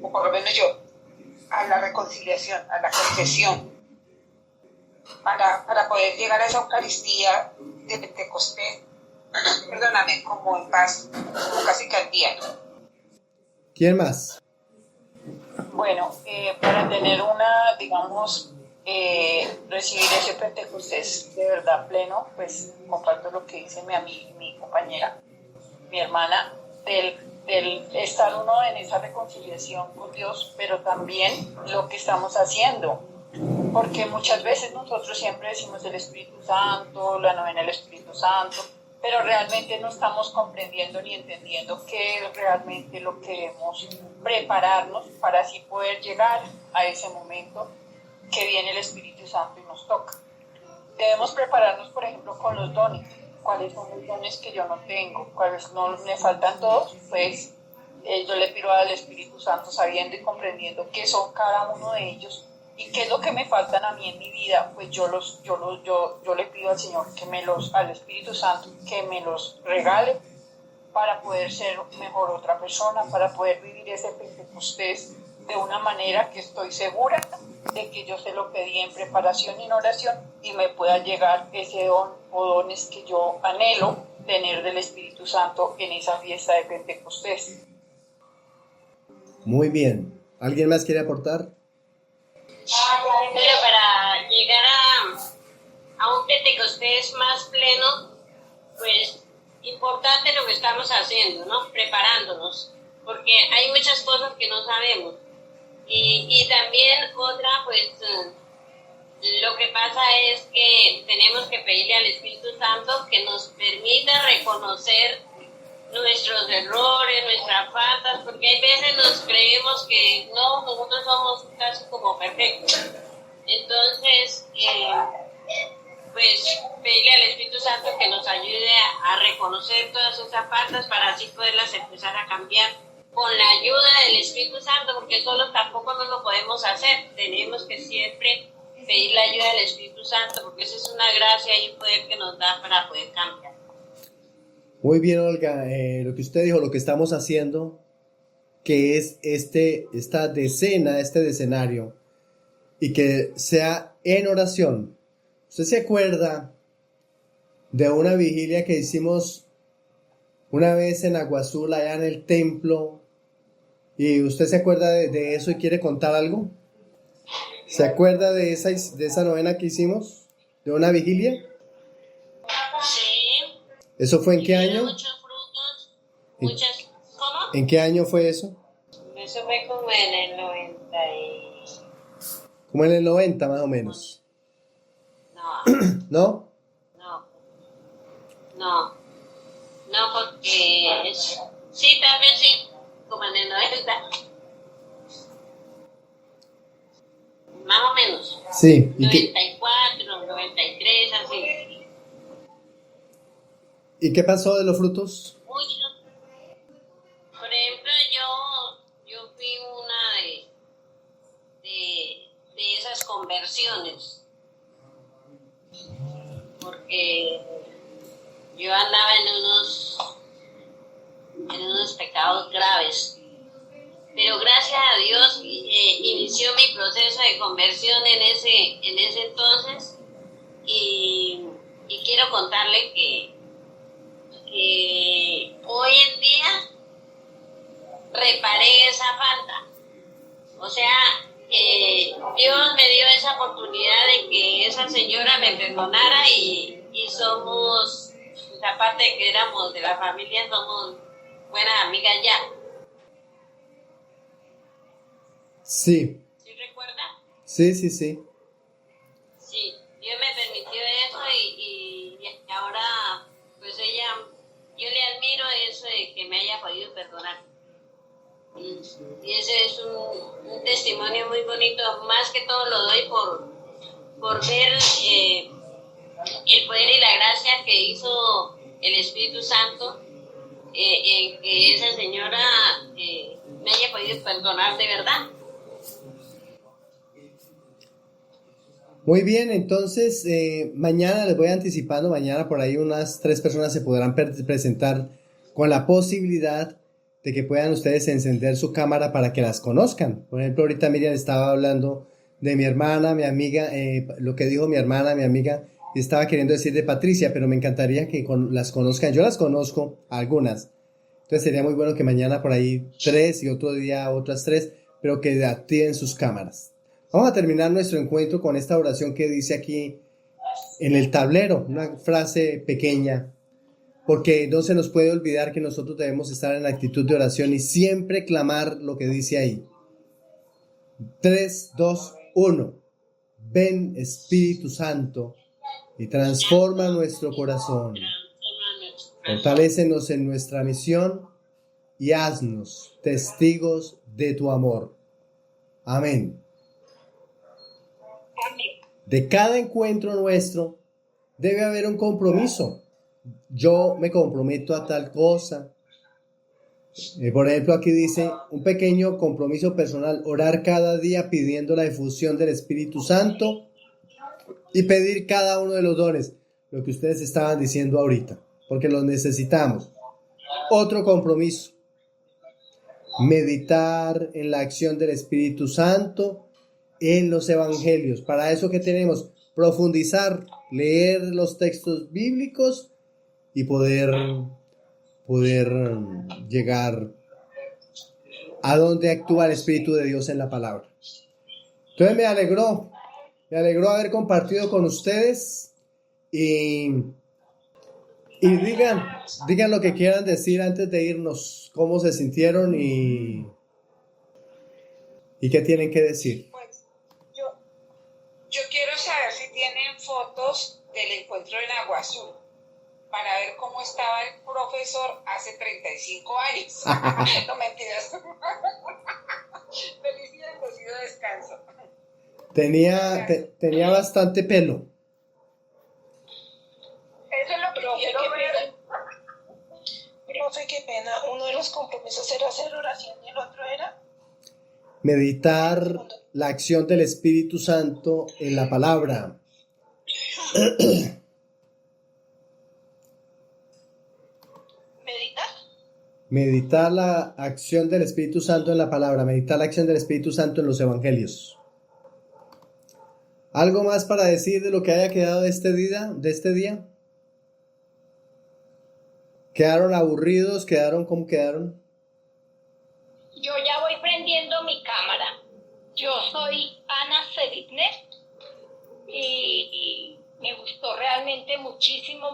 o por lo menos yo, a la reconciliación, a la confesión, para poder llegar a esa Eucaristía de Pentecostés, perdóname, como en paz, como casi que al día. ¿Quién más? Bueno, para tener recibir ese Pentecostés de verdad pleno, pues comparto lo que dice mi compañera, mi hermana, del estar uno en esa reconciliación con Dios, pero también lo que estamos haciendo, porque muchas veces nosotros siempre decimos el Espíritu Santo, la novena del Espíritu Santo, pero realmente no estamos comprendiendo ni entendiendo qué es realmente lo que debemos prepararnos para así poder llegar a ese momento que viene el Espíritu Santo y nos toca. Debemos prepararnos, por ejemplo, con los dones. ¿Cuáles son los dones que yo no tengo? ¿Cuáles no me faltan todos? Pues yo le pido al Espíritu Santo sabiendo y comprendiendo qué son cada uno de ellos y qué es lo que me faltan a mí en mi vida. Pues yo le pido al Señor al Espíritu Santo que me los regale para poder ser mejor otra persona, para poder vivir ese Pentecostés de una manera que estoy segura de que yo se lo pedí en preparación y en oración y me pueda llegar ese don o dones que yo anhelo tener del Espíritu Santo en esa fiesta de Pentecostés. Muy bien. ¿Alguien más quiere aportar? Pero para llegar a un Pentecostés más pleno, pues importante lo que estamos haciendo, ¿no? Preparándonos, porque hay muchas cosas que no sabemos. Y también otra, pues lo que pasa es que tenemos que pedirle al Espíritu Santo que nos permita reconocer nuestros errores, nuestras faltas, porque hay veces nos creemos que no, nosotros somos casi como perfectos. Entonces, pues pedirle al Espíritu Santo que nos ayude a reconocer todas esas faltas para así poderlas empezar a cambiar con la ayuda del Espíritu Santo, porque solos tampoco no lo podemos hacer. Tenemos que siempre pedir la ayuda del Espíritu Santo, porque esa es una gracia y un poder que nos da para poder cambiar. Muy bien, Olga, lo que usted dijo, lo que estamos haciendo, que es esta decena, este decenario, y que sea en oración. ¿Usted se acuerda de una vigilia que hicimos una vez en Agua Azul, allá en el templo? ¿Y usted se acuerda de eso y quiere contar algo? ¿Se acuerda de esa novena que hicimos? ¿De una vigilia? Sí. ¿Eso fue en qué año? Muchos frutos, ¿cómo? ¿En qué año fue eso? Eso fue como en el 90 Como en el 90 más o menos. No. ¿No? No, porque sí, tal vez sí, como en el 90. Más o menos. Sí. 94, 93, así. ¿Y qué pasó de los frutos? Muchos. Por ejemplo, yo fui una de esas conversiones. Porque yo andaba en unos pecados graves. Pero gracias a Dios inició mi proceso de conversión en ese entonces. Y quiero contarle que hoy en día reparé esa falta. O sea, Dios me dio esa oportunidad de que esa señora me perdonara y somos, pues aparte de que éramos de la familia, somos buenas amigas ya. Sí. ¿Sí recuerda? Sí. Sí, Dios me permitió eso y ahora, pues ella, yo le admiro eso de que me haya podido perdonar. Y ese es un testimonio muy bonito, más que todo lo doy por ver el poder y la gracia que hizo el Espíritu Santo en que esa señora me haya podido perdonar de verdad. Muy bien, entonces mañana les voy anticipando, mañana por ahí unas 3 personas se podrán presentar con la posibilidad de que puedan ustedes encender su cámara para que las conozcan. Por ejemplo, ahorita Miriam estaba hablando de mi hermana, mi amiga, lo que dijo mi hermana, mi amiga, y estaba queriendo decir de Patricia, pero me encantaría que las conozcan. Yo las conozco, algunas. Entonces sería muy bueno que mañana por ahí 3 y otro día otras 3, pero que activen sus cámaras. Vamos a terminar nuestro encuentro con esta oración que dice aquí en el tablero, una frase pequeña, porque no se nos puede olvidar que nosotros debemos estar en la actitud de oración y siempre clamar lo que dice ahí. 3, 2, 1. Ven Espíritu Santo y transforma nuestro corazón. Fortalécenos en nuestra misión y haznos testigos de tu amor. Amén. De cada encuentro nuestro debe haber un compromiso. Yo me comprometo a tal cosa. Por ejemplo, aquí dice un pequeño compromiso personal: orar cada día pidiendo la efusión del Espíritu Santo y pedir cada uno de los dones, lo que ustedes estaban diciendo ahorita, porque los necesitamos. Otro compromiso: meditar en la acción del Espíritu Santo en los evangelios. Para eso, ¿qué tenemos? Profundizar, leer los textos bíblicos y poder llegar a donde actúa el Espíritu de Dios en la palabra. Entonces me alegró haber compartido con ustedes y digan lo que quieran decir antes de irnos, cómo se sintieron y qué tienen que decir. Yo quiero saber si tienen fotos del encuentro en Agua Azul para ver cómo estaba el profesor hace 35 años. No mentiras. Feliz día de cocido descanso. Tenía bastante pelo. Eso es lo que quiero ver. Profe, qué pena. Uno de los compromisos era hacer oración y el otro era meditar la acción del Espíritu Santo en la palabra. Meditar la acción del Espíritu Santo en la palabra, meditar la acción del Espíritu Santo en los evangelios. ¿Algo más para decir de lo que haya quedado de este día? ¿Quedaron aburridos? ¿Cómo quedaron? Yo ya voy prendiendo mi cámara. Yo soy Ana Seritnet y me gustó realmente muchísimo.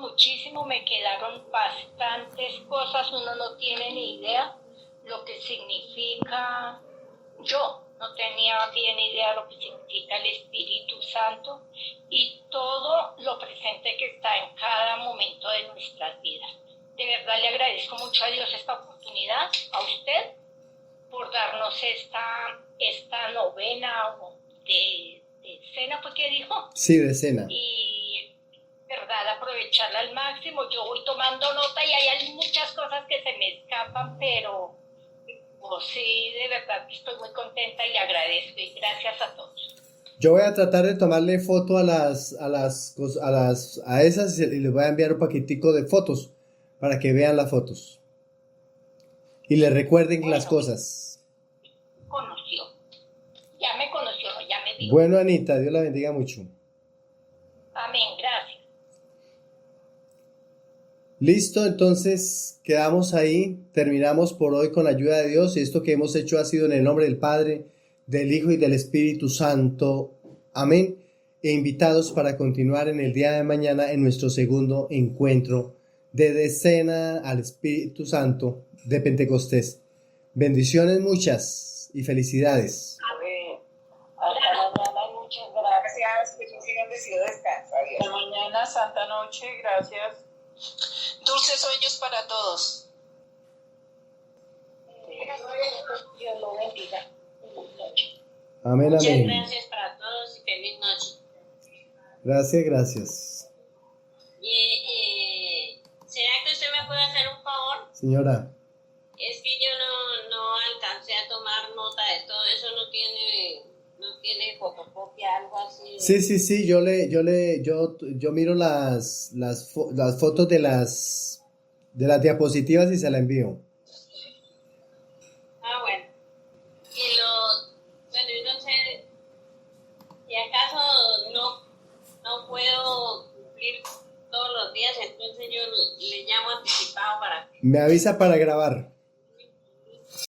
Me quedaron bastantes cosas. Uno no tiene ni idea lo que significa. Yo no tenía bien idea lo que significa el Espíritu Santo y todo lo presente que está en cada momento de nuestras vidas. De verdad le agradezco mucho a Dios esta oportunidad, a usted recordarnos esta novena de cena, ¿fue que dijo? Sí, de cena. Y, verdad, aprovecharla al máximo. Yo voy tomando nota y hay muchas cosas que se me escapan, pero sí, de verdad que estoy muy contenta y le agradezco y gracias a todos. Yo voy a tratar de tomarle foto a esas y les voy a enviar un paquetico de fotos para que vean las fotos y les recuerden las cosas. Conoció. Ya me conoció, ya me dijo. Bueno, Anita, Dios la bendiga mucho. Amén, gracias. Listo, entonces quedamos ahí, terminamos por hoy con la ayuda de Dios y esto que hemos hecho ha sido en el nombre del Padre, del Hijo y del Espíritu Santo. Amén. E invitados para continuar en el día de mañana en nuestro segundo encuentro de decena al Espíritu Santo de Pentecostés. Bendiciones muchas y felicidades. Amén. Hasta mañana y muchas gracias. Que un bendecido descanso. Adiós. Hasta mañana, santa noche, gracias. Dulces sueños para todos. Dios lo bendiga. Buenas noches. Amén, Muchas amén. gracias para todos y feliz noche. Gracias, gracias. ¿Será que usted me puede hacer un favor? Señora. Es que yo no alcancé a tomar nota de todo eso, no tiene fotocopia, algo así. Sí, yo miro las fotos de las diapositivas y se la envío. Ah, bueno. Bueno, yo no sé, si acaso no puedo cumplir todos los días, entonces yo le llamo anticipado para que... Me avisa para grabar.